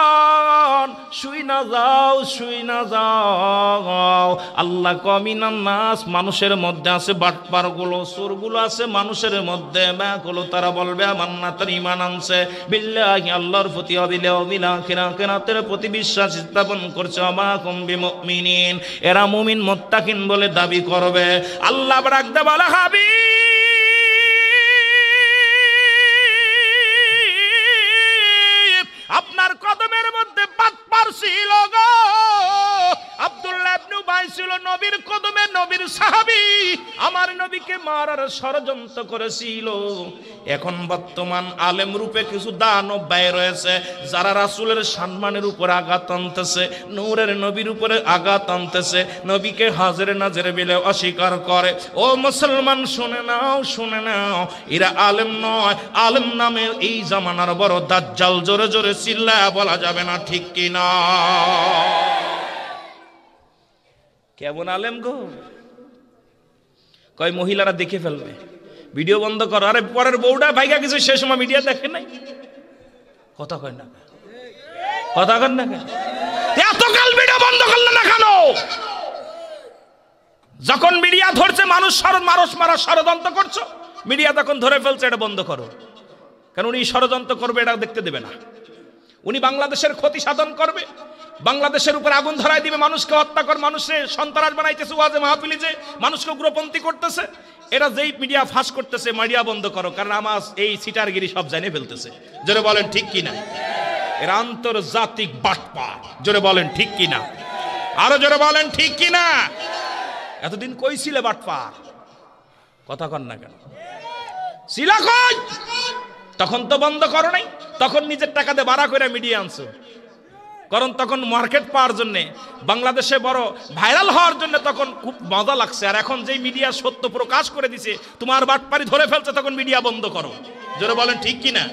Speaker 2: শুই না যাও, শুই না যাও। আল্লাহ কমিনান্নাস, মানুষের মধ্যে আছে বাটপারগুলো, চোরগুলো আছে মানুষের মধ্যে। মাকুলু, তারা বলবে আমান্না, তার ঈমান আনছে বিল্লাহি, আল্লাহর প্রতি, বিল আখিরা, কিয়ামতের প্রতি বিশ্বাস স্থাপন করছে। আমা কুম বিমুমিনিন, এরা মুমিন মুত্তাকিন বলে দাবি করবে। আল্লাহ রাখতে বলা হাবিব, আপনার কদমের মধ্যে বাটপার ছিল গো। আব্দুল্লাহ ইবনে উবাই ছিল নবীর কদমে, নবীর সাহাবী, আমার নবীকে মারার ষড়যন্ত্র করেছিল। এখন বর্তমান আলেম রূপে কিছু দানব বাইর হয়েছে, যারা রাসূলের সম্মানের উপর আঘাত আনতেছে, নূরের নবীর উপরে আঘাত আনতেছে, নবীকে হাজির নাজির বলে অস্বীকার করে। ও মুসলমান শুনে নাও, শুনে নাও, এরা আলেম নয়, আলেম নামে এই জামানার বড় দাজ্জাল। জোরে জোরে চিল্লায়া বলা যাবে না ঠিক কিনা? কেমন আলেম গো? কয় মহিলারা দেখে ফেলবে, ভিডিও বন্ধ করো। আরে পরের বউটা ভাইগা কিছু সে সময় মিডিয়া দেখে নাই। কথা কয় না, কথা কন না কেন? এতকাল ভিডিও বন্ধ করলে না কেন? যখন মিডিয়া ধরছে মানুষ মারা ষড়যন্ত্র করছো, মিডিয়া তখন ধরে ফেলছে, এটা বন্ধ করো। কারণ উনি ষড়যন্ত্র করবে, এটা দেখতে দেবে না। উনি বাংলাদেশের ক্ষতি সাধন করবে, বাংলাদেশের উপর আগুন ধরায় দিবে, মানুষকে হত্যা করে, মানুষের সন্ত্রাস বানাইতেছে, ওয়াজে মাহফিলে যে মানুষকে উগ্রপন্থী করতেছে। এরা যেই মিডিয়া ফাঁস করতেছে, মিডিয়া বন্ধ করো, কারণ আমার এই সিটারগিরি সব জানিয়ে ফেলতেছে। জোরে বলেন ঠিক কিনা? এরা আন্তর্জাতিক বাটপার। জোরে বলেন ঠিক কিনা? আরো জোরে বলেন ঠিক কিনা? এতদিন কই ছিলে বাটপার? কথা কন না কেন? ছিলা কই? তখন তো বন্ধ করো নাই, তখন নিজের টাকা দিয়ে ভাড়া করে মিডিয়া আনছো। কারণ তখন মার্কেট পাওয়ার জন্য, বাংলাদেশে বড় ভাইরাল হওয়ার জন্য তখন খুব মজা লাগছে। আর এখন যেই মিডিয়া সত্য প্রকাশ করে দিছে, তোমার বাটপারি ধরে ফেলছে, তখন মিডিয়া বন্ধ করো। জোরে বলেন ঠিক কিনা?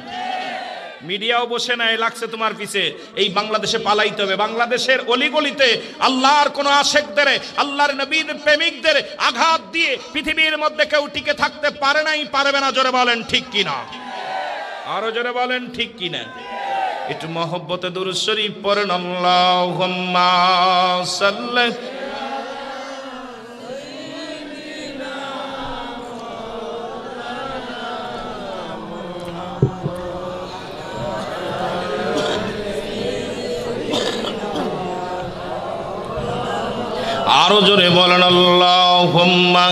Speaker 2: মিডিয়াও বসে নাই, লাগছে তোমার পিছে। এই বাংলাদেশে পালাইতে হবে। বাংলাদেশের অলিগলিতে আল্লাহর কোন আশেকদের, আল্লাহর নবীর প্রেমিকদের আঘাত দিয়ে পৃথিবীর মধ্যে কেউ টিকে থাকতে পারে নাই, পারবে না। জোরে বলেন ঠিক কিনা? আরো জোরে বলেন ঠিক কিনা? একটু মহব্বতে দুরূদ শরীফ পড়েন। আল্লাহুম্মা সাল্লি আরো জোরে বলেন আল্লাহুম্মা।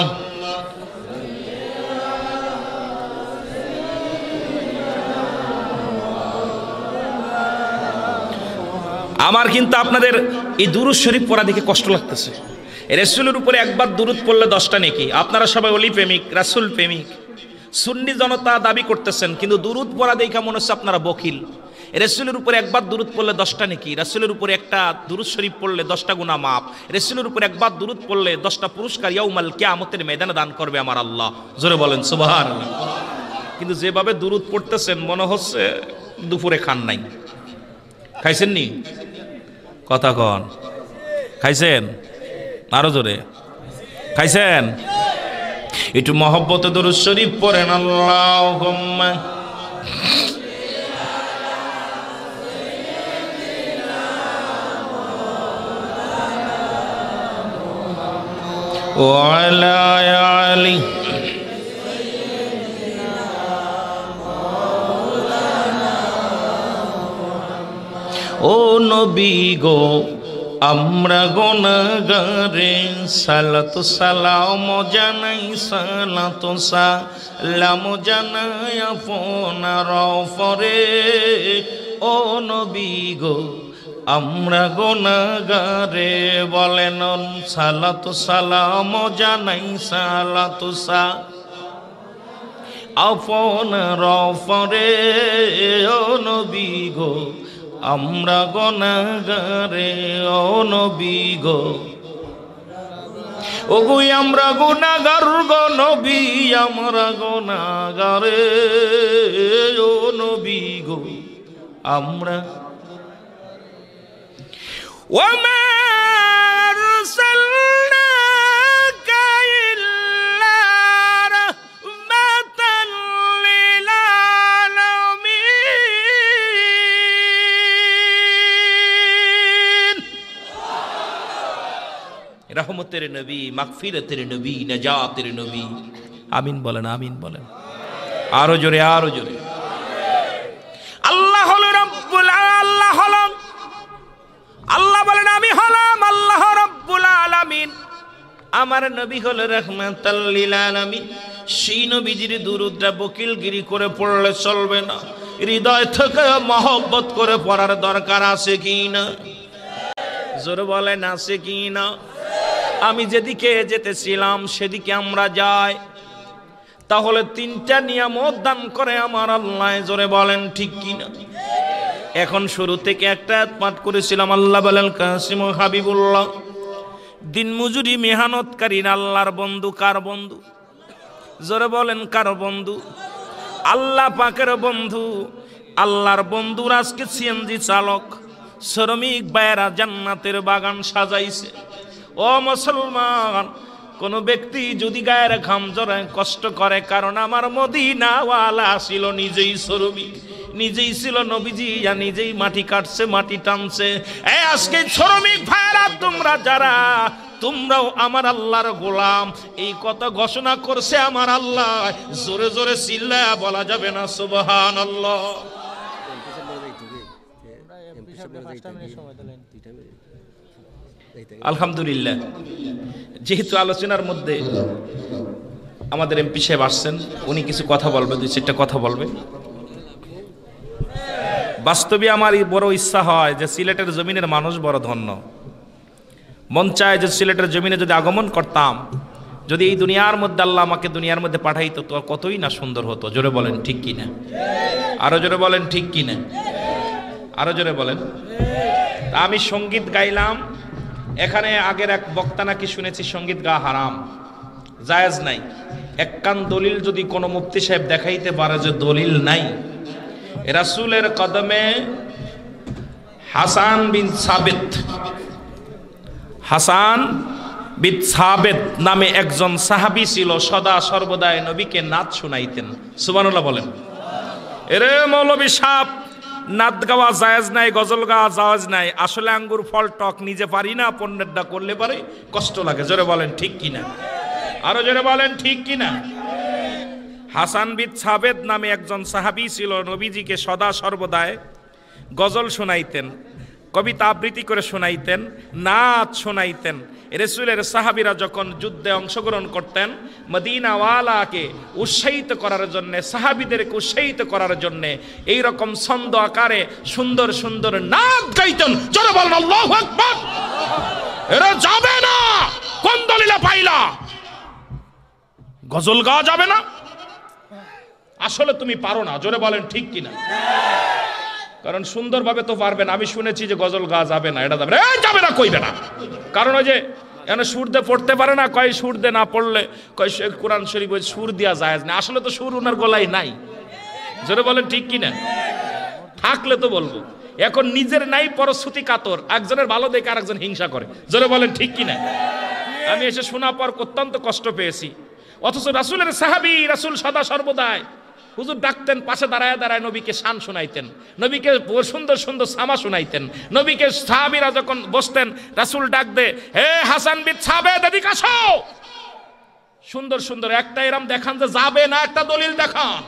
Speaker 2: আমার কিন্তু আপনাদের এই দুরূদ শরীফ পড়া দেখে কষ্ট লাগতেছে। রাসূলের উপরে একবার দুরূদ পড়লে 10টা নেকি। আপনারা সবাই ওলি প্রেমিক, রাসূল প্রেমিক, সুন্নি জনতা দাবি করতেছেন, কিন্তু দুরূদ পড়া দেখে মনে হচ্ছে আপনারা বখিল। রাসূলের উপরে একবার দুরূদ পড়লে 10টা নেকি, রাসূলের উপরে একটা দুরূদ শরীফ পড়লে 10টা গুনাহ মাফ, রাসূলের উপরে একবার দুরূদ পড়লে 10টা পুরস্কার ইয়াউমাল কিয়ামতের ময়দানে দান করবে আমার আল্লাহ। জোরে বলেন সুবহানাল্লাহ। কিন্তু যেভাবে দুরূদ পড়তেছেন মনে হচ্ছে দুপুরে খান নাই। খাইছেন নি? কথা কন, খাইছেন? আরো জোরে খাইছেন? একটু মহব্বতে দুরূদ শরীফ পড়েন। আল্লাহুম্মা ওয়া আলা আলি ও নবী গো আমরা গুনাহগারে সালাতু সালাম জানাই সালাতু সালাম জানাই আপনার উপরে ও নবী গো আমরা গুনাহগারে বলেন সালাতু সালাম জানাই সালাতু সালাম আপনার উপরে ও নবী গো আমরা গুনাহগারে ও নবী গো ও গো আমরা গুনাহগার গো নবী আমরা গুনাহগারে ও নবী গো আমরা ওমা আরসালনাকা ইল্লা রাহমাতাল লিল আলামিন রহমতের নবী মাগফিরাতের নবী নাজাতের নবী আমিন বলেন আমিন বলেন আরো জোরে আরো জোরে আল্লাহ হলো রব্বুল আল্লাহ হলো আল্লাহ বলেন আমি হলাম আল্লাহ রব্বুল আলামিন আমার নবী হলো রাহমাতাল লিল আলামিন সেই নবীজির দুরূদটা বকিলগিরি করে পড়লে চলবে না হৃদয় থেকে মহব্বত করে পড়ার দরকার আছে কি না জোরে বলেন আছে কি না আমি যেদিকে যেতেছিলাম সেদিকে আমরা যাই তাহলে তিনটা নিয়ামত দান করে আমার আল্লাহ জোরে বলেন ঠিক কি না এখন শুরু থেকে একটা পাঠ করেছিলাম আল্লাহ বলেন কাসিম হাবিবুল্লাহ দিন মজুরি মেহনতকারী আল্লাহর বন্ধু কার বন্ধু জোরে বলেন কার বন্ধু আল্লাহ পাকের বন্ধু আল্লাহর বন্ধুর আজকে সিএনজি চালক শ্রমিক ভাইয়েরা জান্নাতের বাগান সাজাইছে ও মুসলমান কোন ব্যক্তি যদি গায়ের ঘাম ঝরায় কষ্ট করে কারণ আমার মদিনাওয়ালা ছিল নিজেই শ্রমিক নিজেই ছিল নবীজি আর নিজেই মাটি কাটছে মাটি টানছে এই আজকে শ্রমিক ভাইরা তোমরা যারা তোমরাও আমার আল্লাহর গোলাম এই কথা ঘোষণা করছে আমার আল্লাহ জোরে জোরে চিল্লায়া বলা যাবে না সুবহানাল্লাহ আলহামদুলিল্লাহ যেহেতু আলোচনার মধ্যে আমাদের এমপি সাহেব আসছেন উনি কিছু কথা বলবে দুই চারটা কথা বলবে বাস্তবে আমার বড় ইচ্ছা হয় যে সিলেটের জমিনের মানুষ বড় ধন্য মন চায় যে সিলেটের জমিনে যদি আগমন করতাম যদি এই দুনিয়ার মধ্যে আল্লাহ আমাকে দুনিয়ার মধ্যে পাঠাইতো তো কতই না সুন্দর হতো জোরে বলেন ঠিক কিনা আরো জোরে বলেন ঠিক কিনা আরো জোরে বলেন তা আমি সঙ্গীত গাইলাম এখানে আগের এক বক্তা নাকি শুনেছি সঙ্গীত গা হারাম জায়েজ নাই এক কান দলিল যদি কোনো মুফতি সাহেব দেখাইতে পারে যে দলিল নাই রাসূলের কদমে হাসান বিন সাবিত নামে একজন সাহাবী ছিল সদা সর্বদাই নবীকে নাচ শুনাইতেন সুবহানাল্লাহ বলেন এরে মৌলভী সাহেব নাত গাওয়া জায়েজ নাই গজল গাওয়া জায়েজ নাই আসলে আঙ্গুর ফল টক নিজে পারি না পণ্যেরটা করলে পারে কষ্ট লাগে জোরে বলেন ঠিক কিনা আরো জোরে বলেন ঠিক কিনা হাসান বিন সাবিত নামে একজন সাহাবী ছিল নবীজিকে সদা সর্বদাই গজল শোনাইতেন কবিতা আবৃত্তি করে শোনাইতেন নাচ শোনাইতেন রাসূলের সাহাবীরা যখন যুদ্ধে অংশগ্রহণ করতেন মদিনাওয়ালাকে উৎসাহিত করার জন্য সাহাবীদেরকে উৎসাহিত করার জন্য এই রকম ছন্দ আকারে সুন্দর সুন্দর নাচ গাইতেন জোরে বলেন আল্লাহু আকবার এরা যাবে না কোন দলিলে পাইলা গজল গাওয়া যাবে না আসলে তুমি পারো না জোরে বলেন ঠিক কিনা কারণ সুন্দরভাবে তো পারবেন আমি শুনেছি যে গজল গাওয়া যাবে না এটা যাবে না কইবে না কারণ ওই যে এখানে সুর দিয়ে পড়তে পারে না কয় সুর দিয়ে না পড়লে কয় কোরআন শরীফ ওই সুর দেওয়া যায় না আসলে তো সুর ওনার গলায় নাই জোরে বলেন ঠিক কিনা থাকলে তো বলবো এখন নিজের নাই পরশ্রুতি কাতর একজনের ভালো দেখে আরেকজন হিংসা করে জোরে বলেন ঠিক কিনা আমি এসে শোনা পর অত্যন্ত কষ্ট পেয়েছি অথচ রাসূলের সাহাবী রাসূল সদা সর্বদাই হুজুর ডাকতেন পাশে দাঁড়ায় দাঁড়ায় নবীকে শান শোনাইতেন নবীকে সুন্দর সুন্দর সামা শোনাইতেন নবীকে সাহাবীরা যখন বসতেন রাসূল ডাক দে হে হাসান বিন সাবিত এদিকে আসো সুন্দর সুন্দর একটা এরম দেখান যে যাবে না একটা দলিল দেখান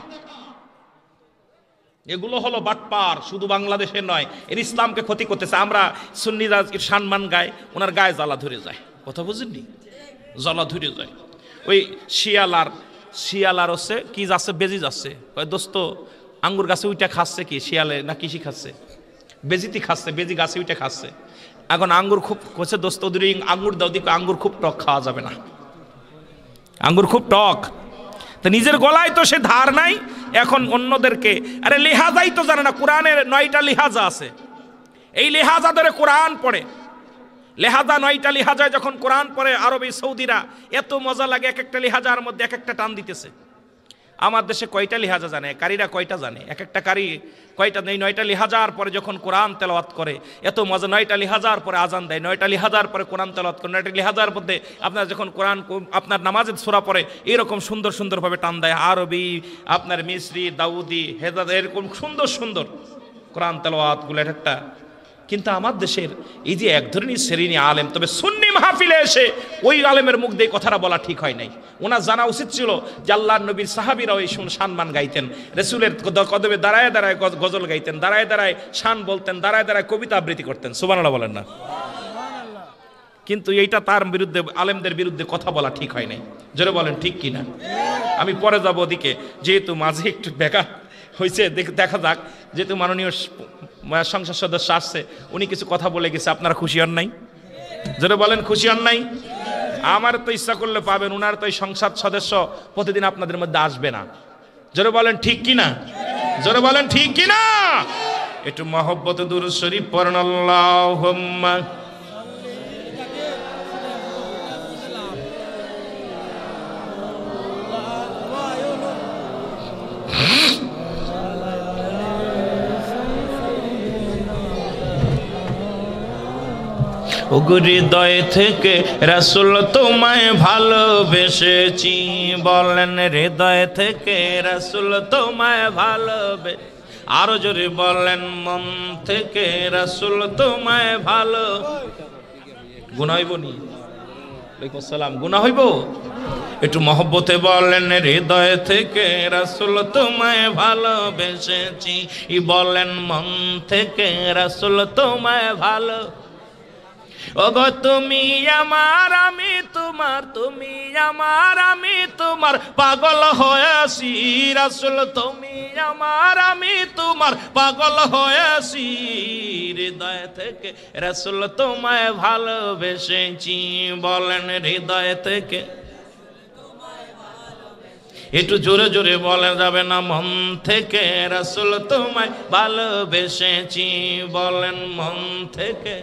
Speaker 4: এগুলো হলো বাটপার, শুধু বাংলাদেশের নয়, এর ইসলামকে ক্ষতি করতেছে। আমরা সুন্নিরা সম্মান গায়, ওনার গায়ে জ্বালা ধরে যায়, কথা বুঝেননি, জ্বালা ধরে যায়। ওই শিয়ালার হচ্ছে কি যাচ্ছে, বেজি যাচ্ছে, দোস্ত আঙ্গুর গাছে উইটা খাচ্ছে, কি শিয়ালে না কৃষি খাচ্ছে, বেজিতি খাচ্ছে, বেজি গাছে উইটা খাচ্ছে। এখন আঙ্গুর খুব হচ্ছে, দোস্ত ওদের আঙ্গুর দাও, দিকে আঙ্গুর খুব টক, খাওয়া যাবে না, আঙ্গুর খুব টক। তো নিজের গলায় তো সে ধার নাই, এখন অন্যদেরকে, আরে লেহাজাই তো জানে না, কোরআনের 9টা লেহাজা আছে, এই লেহাজা ধরে কোরআন পড়ে, লেহাজা 9টা লেহাজায় যখন কোরআন পড়ে আরবি সৌদিরা এত মজা লাগে, এক একটা লেহাজার মধ্যে এক একটা টান দিতেছে। আমার দেশে কয়টা লেহাজা জানে, কারীরা কয়টা জানে, এক একটা কারি কয়টা নেই, 9টা লেহাজার পরে যখন কোরআন তেলাওয়াত করে এত মজা, 9টা লেহাজার পরে আজান দেয়, 9টা লেহাজার পরে কোরআন তেলাওয়াত করে, 9টা লেহাজার মধ্যে আপনার যখন কোরআন আপনার নামাজের সূরা পড়ে এরকম সুন্দর সুন্দরভাবে টান দেয়, আরবি, আপনার মিসরি, দাউদি, হেজাজ, এরকম সুন্দর সুন্দর কোরআন তেলাওয়াতগুলো একটা। কিন্তু আমার দেশের এই যে এক ধরনের শ্রেণী আলেম, তবে সুন্নি মাহফিলে এসে ওই আলেমের মুখ দিয়ে কথাটা বলা ঠিক হয় নাই। ওনার জানা উচিত ছিল যে আল্লাহর নবীর সাহাবীরাও এই সম্মান গাইতেন, রাসূলের কদমে দাঁড়ায় দাঁড়ায় গজল গাইতেন, দাঁড়ায় দাঁড়ায় শান বলতেন, দাঁড়ায় দাঁড়ায় কবিতা আবৃত্তি করতেন, সুবহানাল্লাহ বলেন না। কিন্তু এইটা তার বিরুদ্ধে, আলেমদের বিরুদ্ধে কথা বলা ঠিক হয় নাই, জোরে বলেন ঠিক কিনা। আমি পরে যাব ওদিকে, যেহেতু মাঝে একটু বেকার হয়েছে, দেখা যাক, যেহেতু মাননীয় সংসদ সদস্য আসছে, উনি কিছু কথা বলে গেছে, আপনারা খুশি হন নাই? জোরে বলেন খুশি হন নাই? আমার তো ইচ্ছা করলে পাবেন, উনার তো এই সংসদ সদস্য প্রতিদিন আপনাদের মধ্যে আসবে না, জোরে বলেন ঠিক কিনা, জোরে বলেন ঠিক কিনা। একটু মহব্বতে দুরূদ শরীফ পড়েন, আল্লাহুম্মা হৃদয় থেকে রাসূল তোমায় ভালোবেসেছি, বলেন হৃদয় থেকে রাসূল তোমায় ভালোবে, আরো জোরে বলেন মন থেকে রাসূল তোমায় ভালো। গুনাহ হইব নি? ওয়ালাইকুম আসসালাম। গুনাহ হইব? একটু মহব্বতে বলেন হৃদয় থেকে রাসূল তোমায় ভালোবেসেছি, বলেন মন থেকে রাসূল তোমায় ভালো। ওগো তুমি আমার আমি তোমার, তুমি আমার আমি তোমার, পাগল হয়েছি রাসূল, তুমি আমার আমি তোমার, পাগল হয়েছি, হৃদয় থেকে রাসূল তোমায় ভালোবেসেছি, বলেন হৃদয় থেকে। একটু জোরে জোরে বলা যাবে না, মন থেকে রাসূল তোমায় ভালোবেসেছি, বলেন মন থেকে।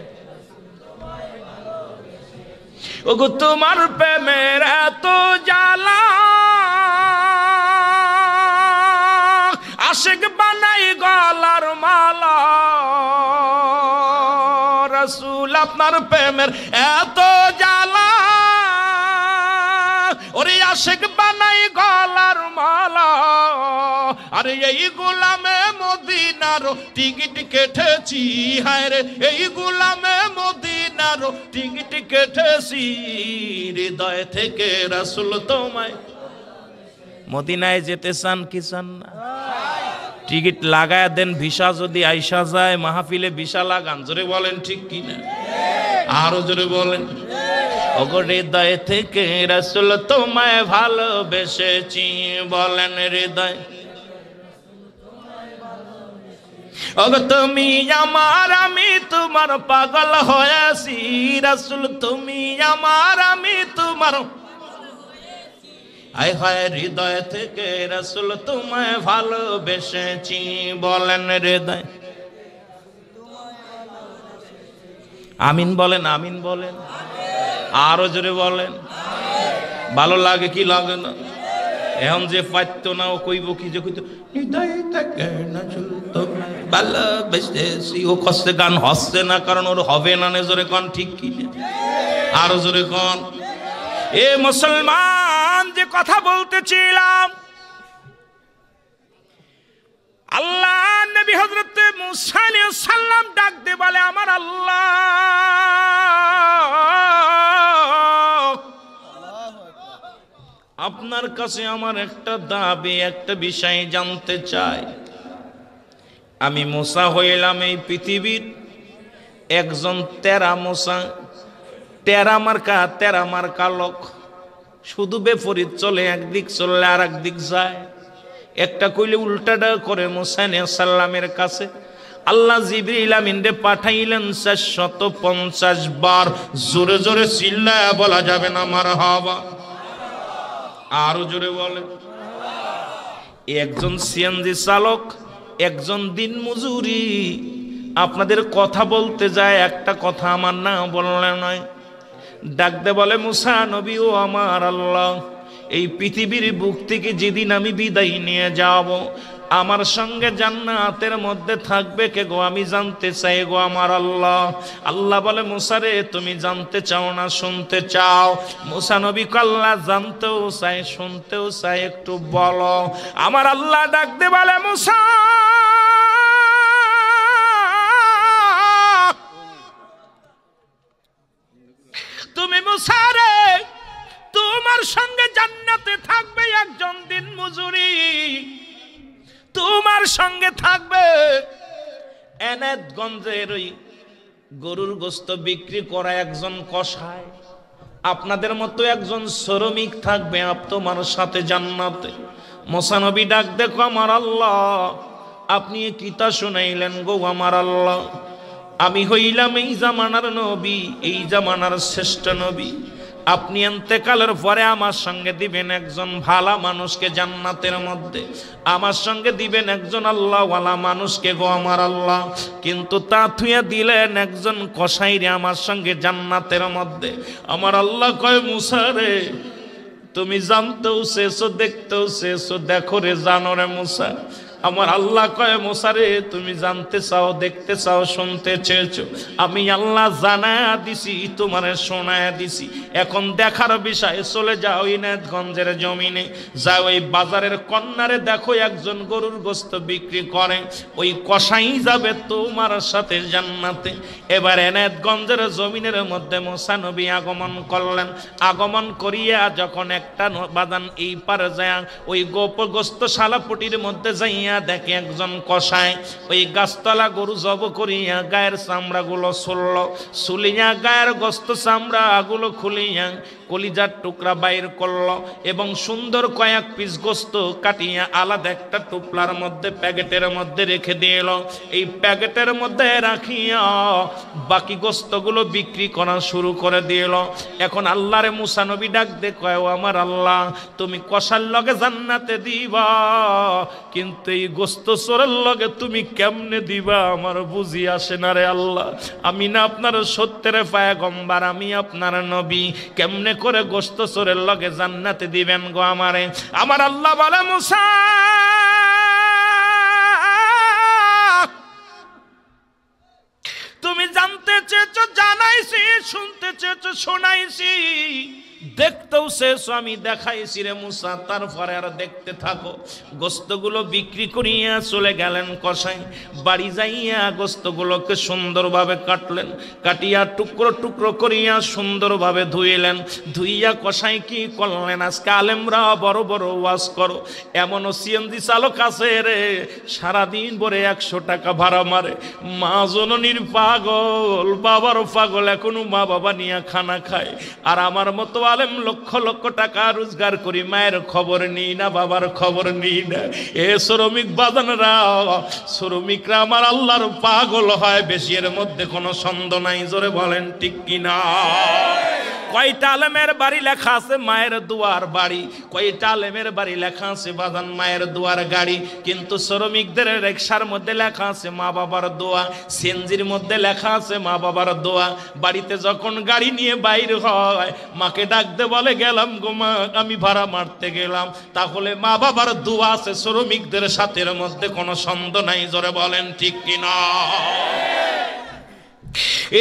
Speaker 4: ওগো তোমার প্রেমের এত জ্বালা, আশিক বানাই গলার মালা, রাসূল আপনার প্রেমের এত জ্বালা, ওরে আশিক বানাই গলার মালা, আরে এই গোলামে মদিনার টিকিট কেটেছি, হায় রে এই গোলামে মদিনার টিকিট কেটেছি, হৃদয় থেকে রাসূল তোমায়। মদিনায় যেতে চান কি চান না? টিকিট লাগায় দেন, ভিসা যদি আইসা যায়, মাহফিলে ভিসা লাগান, জোরে বলেন ঠিক কিনা, আরো জোরে বলেন। ওগো হৃদয় থেকে রাসূল তোমায় ভালোবেসেছি, বলেন হৃদয়। ওগো তুমি আমার আমি তোমার, পাগল হয়েছি রাসূল, তুমি আমার আমি তোমার, আয় হায় হৃদয় থেকে রাসূল তোমায় ভালোবেসেছি, বলেন হৃদয়। আমিন বলেন, আমিন বলেন, আরো জোরে বলেন। ভালো লাগে কি লাগে না? এখন যে পাইতো না ও কইব কি, যে কইতো হৃদয় থেকে রাসূল তোমায় ভালোবেসেছি, ও কষ্টে গান হচ্ছে না, কারণ ওর হবে না। জোরে কোন ঠিক কি, আরো জোরে কোন। এ মুসলমান, যে কথা বলতেছিলাম, আল্লাহ নবী হযরত মুসা আলাইহিস সালাম ডাক দিয়ে বলে, আমার আল্লাহ, আপনার কাছে আমার একটা দাবি, একটা বিষয় জানতে চাই। আমি মুসা হইলাম এই পৃথিবীর একজন তেরা মুসা। তেরা মার্কা লোক, শুধু বিপরীত চলে, একদিক চললে আর একদিক যায়। একটা কইলে উল্টাটা করে মুসা আলাইহিস সালামের কাছে আল্লাহ জিবরিল আমিনরে পাঠাইলেন 450 বার। জোরে জোরে চিল্লায়া বলা যাবে না মারহাবা? আরো জোরে বলে। একজন সিএনজি চালক, একজন দিন মজুরি আপনাদের কথা বলতে যায়, একটা কথা আমার না বললে নয়। ডাকতে বলে মুসা নবী ও আমার আল্লাহ, এই পৃথিবীর বুক থেকে যেদিন আমি বিদায় নিয়ে যাব, আমার সঙ্গে জান্নাতের মধ্যে থাকবে কে গো? আমি জানতে চাই গো আমার আল্লাহ। আল্লাহ বলে মুসা রে, তুমি জানতে চাও না শুনতে চাও? মুসা নবী আল্লাহ জানতেও চাই শুনতেও চাই, একটু বলো। আমার আল্লাহ ডাকতে বলে মুসা তুমি মুসা রে, তোমার সঙ্গে জান্নাতে থাকবে একজন দিন মজুরি, তোমার সঙ্গে থাকবে এনায়েতগঞ্জের ওই গরুর গোশত বিক্রি করা একজন কসাই, আপনাদের মতো একজন শ্রমিক থাকবে তোমার সাথে জান্নাতে। মুসা নবী ডাক দেখো আমার আল্লাহ, আপনি কিতা শুনাইলেন গো আমার আল্লাহ? আমি হইলাম এই জামানার নবী, এই জামানার শ্রেষ্ঠ নবী। আপনি ইন্তেকালের পরে আমার সঙ্গে দিবেন একজন ভালো মানুষকে জান্নাতের মধ্যে, আমার সঙ্গে দিবেন একজন আল্লাহওয়ালা মানুষকে গো আমার আল্লাহ। কিন্তু তা থুইয়া দিলেন একজন কসাইরে আমার সঙ্গে জান্নাতের মধ্যে। আমার আল্লাহ কয় মুসা রে, তুমি জানতেও চেয়েছো দেখতেও চেয়েছো, দেখো রে জানো রে মুসা। আমার আল্লাহ কয় মুসা রে, তুমি জানতে চাও দেখতে চাও শুনতে চেয়েছো, আমি আল্লাহ জানায়া দিছি তোমারে শোনায়া দিছি। এখন দেখার বিষয়ে চলে যাও ইনায়েতগঞ্জের জমিনে, যাও ওই বাজারের কর্নারে দেখো একজন গরুর গোশত বিক্রি করে, ওই কসাই যাবে তোমার সাথে জান্নাতে। এবার ইনায়েতগঞ্জের জমিনের মধ্যে মুসা নবী আগমন করলেন। আগমন করিয়া যখন একটা বাদান এই পারে যায়, ওই গোস্তশালা পুটির মধ্যে যাইয়া দেখে একজন কসাই ওই গাছতলা গরু জব করিয়া গায়ের চামড়াগুলো সুলিয়া গায়ের গোস্ত চামড়াগুলো খুলিয়া কলিজার টুকরা বাইর করলো এবং সুন্দর কয়েক পিস গোস্ত কাটিয়া আলাদা একটা টুপলার মধ্যে প্যাকেটের মধ্যে রেখে দিল। এই প্যাকেটের মধ্যে রাখিয়া বাকি গোস্তগুলো বিক্রি করা শুরু করে দিল। এখন আল্লাহরে মুসা নবী ডাক দে কয় ও আমার আল্লাহ, তুমি কষার লগে জান্নাতে দিবা, কিন্তু এই গোস্ত চোরের লগে তুমি কেমনে দিবা আমার বুঝি আসে না রে আল্লাহ। আমি না আপনার সত্যের পয়গম্বর, আমি আপনার নবী, কেমনে করে গোস্ত চোরের লগে জান্নাতে দিবেন গো আমারে? আমার আল্লাহ বলে মুসা তুমি জানতে চেয়েছো জানাইছি, শুনতে চেয়েছো শোনাইছি, দেখতেও শেষ আমি দেখাইছি রে মুসা, তারপরে আর দেখতে থাকো। গোস্তগুলো বিক্রি করিয়া চলে গেলেন কসাই। বাড়ি যাইয়া গোস্তগুলোকে সুন্দরভাবে কাটলেন, কাটিয়া টুকরো টুকরো করিয়া সুন্দরভাবে ধুইলেন। ধুইয়া কসাই কি করলেন? আজকে আলেমরা বড় বড় ওয়াজ করো, এমনও সিএনজি চালক আছে রে সারাদিন ভরে 100 টাকা ভাড়া মারে। মা জননীর পাগল, বাবার পাগল, এখনো মা বাবা নিয়ে খানা খায়। আর আমার মতো আলেম লক্ষ লক্ষ টাকা রোজগার করি, মায়ের খবর নিই না, বাবার খবর নিই না। এ শ্রমিক বাজানরা, শ্রমিকরা আমার আল্লাহর পাগল হয় বেশি, এর মধ্যে কোনো সন্দেহ নাই। জোরে বলেন ঠিক কিনা? কয়টা আলেমের বাড়ি লেখা আছে মায়ের দুয়ার বাড়ি, কয়টা আলেমের বাড়ি লেখা আছে বাজান মায়ের দুয়ার গাড়ি, কিন্তু শ্রমিকদের রিকশার মধ্যে লেখা আছে মা বাবার দোয়া, সিএনজির মধ্যে লেখা আছে মা বাবার দোয়া। বাড়িতে যখন গাড়ি নিয়ে বাইর হয় মাকে ডাকতে বলে গেলাম গো মা, আমি ভাড়া মারতে গেলাম, তাহলে মা বাবার দোয়া আছে শ্রমিকদের সাথে, এর মধ্যে কোনো সন্দেহ নাই। জোরে বলেন ঠিক কিনা?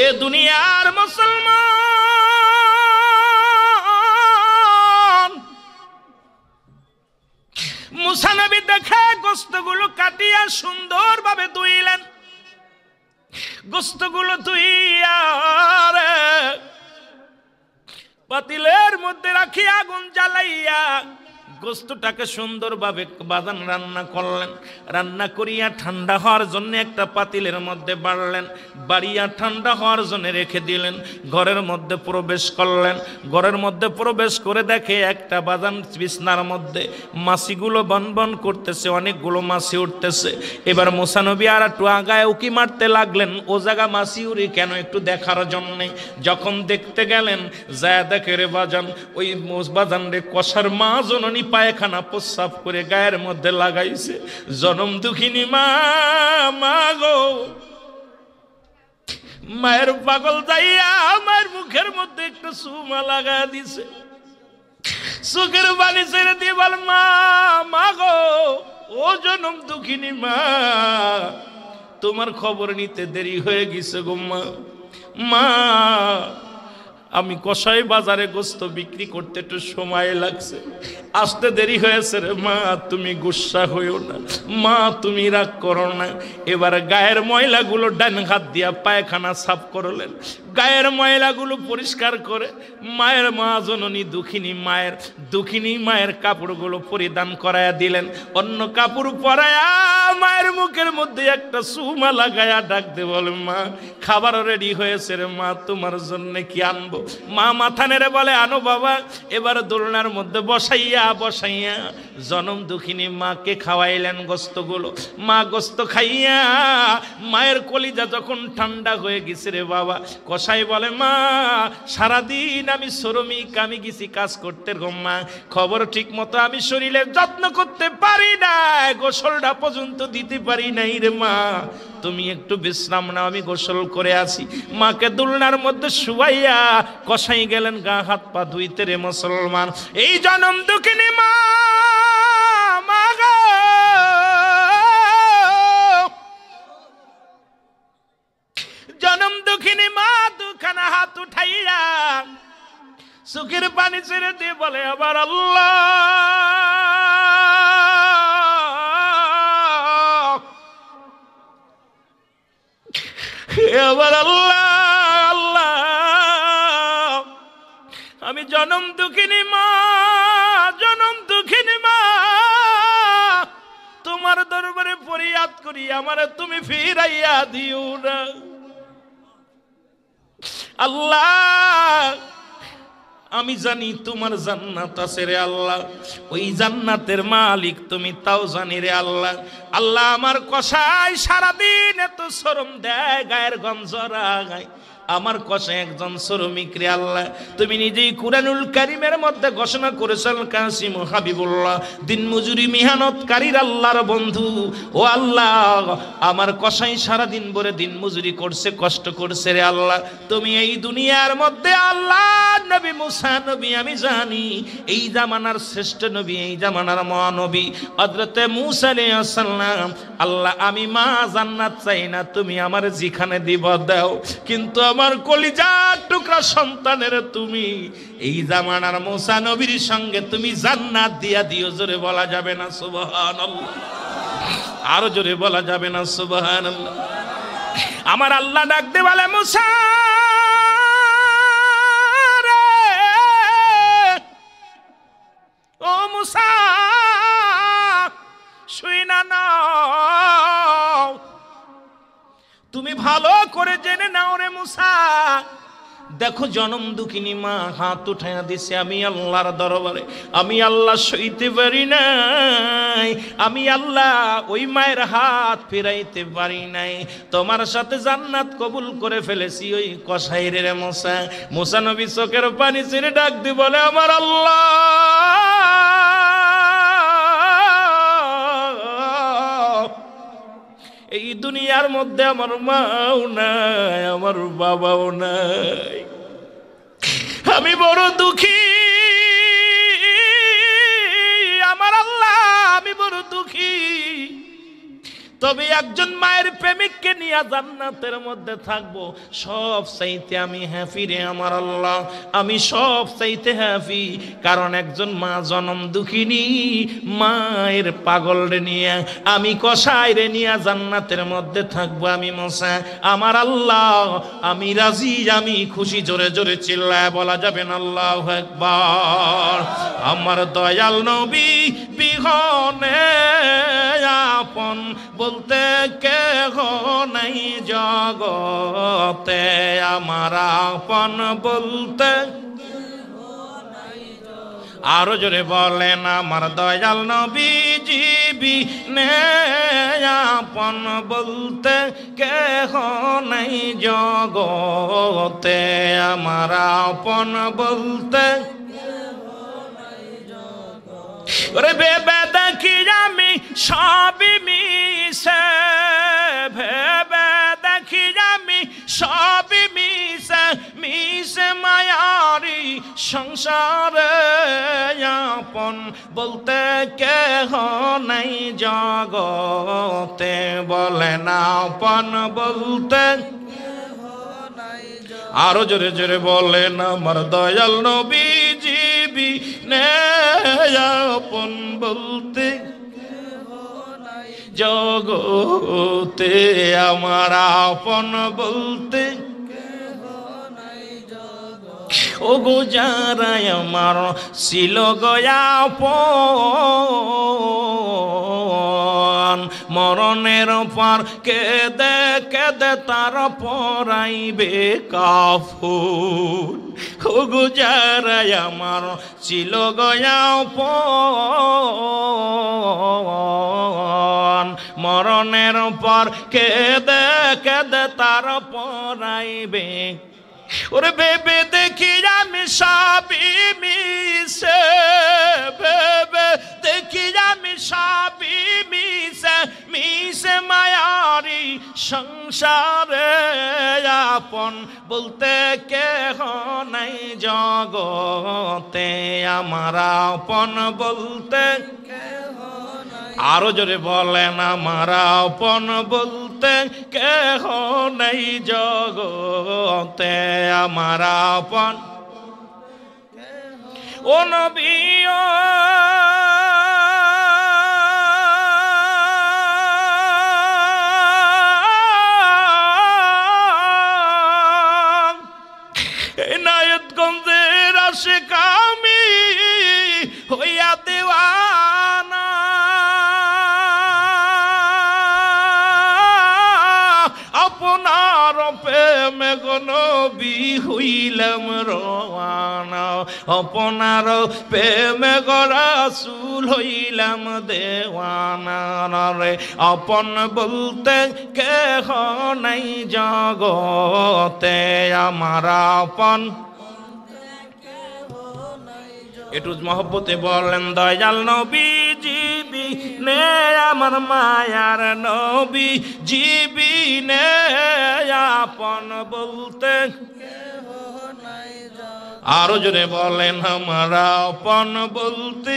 Speaker 4: এ দুনিয়ার মুসলমান, মুসা নবী দেখে গোস্তগুলো কাটিয়া সুন্দরভাবে ধুইলেন। গোস্তগুলো ধুইয়া পাতিলের মধ্যে রাখি আগুন জ্বালাইয়া গোস্তটাকে সুন্দরভাবে বাদান রান্না করলেন, রান্না করিয়া ঠান্ডা হওয়ার জন্য একটা পাতিলের মধ্যে বাড়লেন, বাড়িয়া ঠান্ডা হওয়ার জন্য রেখে দিলেন। ঘরের মধ্যে প্রবেশ করলেন, ঘরের মধ্যে প্রবেশ করে দেখে একটা বাদান বিছনার মধ্যে মাছিগুলো বনবন করতেছে, অনেকগুলো মাছি উঠতেছে। এবার মুসা নবী আর একটু আগায় উকি মারতে লাগলেন, ও জায়গা মাছি উড়ি কেন, একটু দেখার জন্যে। যখন দেখতে গেলেন, যায় দেখে রে বাজান, ওই বাজান রে কষার মা জননী পায়খানা প্রস্রাব করে গায়ের মধ্যে লাগাইছে। জনম দুঃখিনী মা, মা গো, মায়ের পাগল যাইয়া আমার মুখের মধ্যে একটু সুমা লাগা দিছে। চোখের পানি ছেড়ে দিয়ে বল, মা, মা গো, ও জনম দুঃখিনী মা, তোমার খবর নিতে দেরি হয়ে গেছে গো মা। মা, আমি কসাই বাজারে গোস্ত বিক্রি করতে একটু সময় লাগছে, আসতে দেরি হয়েছে রে মা, তুমি গুসা হইও না মা, তুমি রাগ করো না। এবার গায়ের ময়লাগুলো ডান হাত দিয়া পায়খানা সাফ করলেন, গায়ের ময়লাগুলো পরিষ্কার করে মায়ের মা জননী দুঃখিনী মায়ের কাপড়গুলো পরিধান করায়া দিলেন। অন্য কাপড় পরায়া মায়ের মুখের মধ্যে একটা সুমা লাগায়া ডাকতে বলে, মা খাবার রেডি হয়েছে রে মা, তোমার জন্য কি আনবো? মা মাথা নেড়ে বলে, আনো বাবা। এবার দোলনার মধ্যে বসাইয়া জনম দুঃখিনী মাকে খাওয়াইলেন গোস্তগুলো। মা গোস্ত খাইয়া মায়ের কলিজা যখন ঠান্ডা হয়ে গেছে রে বাবা, কসাই বলে, মা সারাদিন আমি শ্রমিক, আমি গেছি কাজ করতে গো মা, খবর ঠিক মতো আমি শরীরের যত্ন করতে পারি নাই, গোসলটা পর্যন্ত দিতে পারি নাই রে মা, তুমি একটু বিশ্রাম নাও, আমি গোসল করে আসি। মাকে দুলনার মধ্যে শুয়াইয়া কসাই গেলেন গা হাত পা ধুইতে রে মুসলমান। এই জনম দুঃখিনী মা, মা গো, জনম দুঃখিনী মা দুখানা হাত উঠাইয়া চোখের পানি ছেড়ে দিয়ে বলে, আবার আল্লাহ, আবার আল্লাহ, আল্লাহ, আমি জনম দুঃখিনী মা, তোমার দরবারে ফরিয়াদ করি, আমারে তুমি ফিরাইয়া দিও না আল্লাহ। আমি জানি তোমার জান্নাত আছে রে আল্লাহ, ওই জান্নাতের মালিক তুমি, তাও জানি রে আল্লাহ। আল্লাহ, আমার কসাই সারাদিন এত শরম দেয়, গায়ের গম জড়ায়, আমার কসাই একজন শ্রমিক রে আল্লাহ। তুমি নিজেই কুরআনুল কারীমের মধ্যে ঘোষণা করেছেন, কাসিম হাবিবুল্লাহ দিন মজুরি মেহনতকারীর আল্লাহর বন্ধু। ও আল্লাহ, আমার কসাই সারাদিন ভরে দিন মজুরি করছে, কষ্ট করছে রে আল্লাহ। তুমি এই দুনিয়ার মধ্যে আল্লাহ নবী মুসা নবী, আমি জানি এই জামানার শ্রেষ্ঠ নবী, এই জামানার মহানবী হযরতে মুসা আলাইহিস সালাম। আল্লাহ, আমি মা জান্নাত চাই না, তুমি আমার যেখানে দিব দাও, কিন্তু আমার কলিজার টুকরা সন্তানের তুমি এই জামানার মুসা নবীর সঙ্গে তুমি জান্নাত দিয়া দিও। জোরে বলা যাবে না সুবহানাল্লাহ? আরো জোরে বলা যাবে না সুবহানাল্লাহ? আমার আল্লাহ ডাক দে বলে, মুসা রে, ও মুসা, শুই না নাও, তুমি ভালো করে জেনে নাও রে মুসা, দেখো জনম দুঃখিনী মা হাত উঠাইয়া দিছে আমি আল্লাহর দরবারে, আমি আল্লাহ সইতে পারি নাই, আমি আল্লাহ ওই মায়ের হাত ফিরাইতে পারি নাই, তোমার সাথে জান্নাত কবুল করে ফেলেছি ওই কসাইরে রে মুসা। মুসা নবী চোখের পানি ছেড়ে ডাক দি বলে, আমার আল্লাহ, এই দুনিয়ার মধ্যে আমার মাও নাই, আমার বাবাও নাই, আমি বড় দুঃখী, আমার আল্লাহ, আমি বড় দুঃখী, তবে একজন মায়ের প্রেমিককে নিয়ে জান্নাতের মধ্যে থাকবো, সব চাইতে আমি হ্যাপি রে আমার আল্লাহ, আমি সব চাইতে হ্যাপি। কারণ একজন মা জনম দুঃখিনী মায়ের পাগল রে নিয়ে আমি কসাই রে নিয়ে জান্নাতের মধ্যে থাকবো আমি মশা। আমার আল্লাহ আমি রাজি, আমি খুশি। জোরে জোরে চিল্লায় বলা যাবেন আল্লাহু আকবার। আমার দয়াল নবী বিহনে আপন বলতে কেহ নাই জগতে, আমার আপন বলতে। আরো জোরে বলেন আমার দয়াল নবীজি বিনে আপন বলতে কেহ নাই জগতে, আমার আপন বলতে। ওরে ভেবে দেখি আমি সবই মিশে, ভেবে দেখি আমি সবই মিশে, মিশে মায়ারি সংসারে আপন বলতে কেহ নাই জগতে, বলে না আপন বলতে। আরো জোরে জোরে বলেন আমার দয়াল নবীজি বিনে আপন বলতে জগতে, আমার আপন বলতে। ও গো যারা আমার ছিল গয়াপন, মরণের পর কেদে কেদে তার পরাইবে কাফন। ও গো যারা আমার ছিল গয়াপন, মরণের পর কেদে কেদে তার পরাইবে। ওরে ভেবে দেখি আমি সবই মিশে, ভেবে দেখি আমি সবই মিশে, মিশে মায়ারি সংসারে আপন বলতে কেহ নাই জগতে, আমার আপন বলতে। আরো জোরে বলেন আমার আপন বলতে কেহ নাই জগতে, আমার আপন। ও নবী এনায়েতগঞ্জের আশিক আমি হইয়া দেওয়ানা, আপনার প্রেমে গো নবী হইলাম রওয়ানা, আপনার প্রেমে গো রাসূল হইলাম দেওয়ানা রে। আপন বলতে কেহ নাই জগতে, আমার আপন। একটু মহব্বতে বলেন দয়াল নবী জিবি নে আমার মায়ার নবী জিবি নে আপন বলতে। আরো জোরে বলেন আমার আপন বলতে।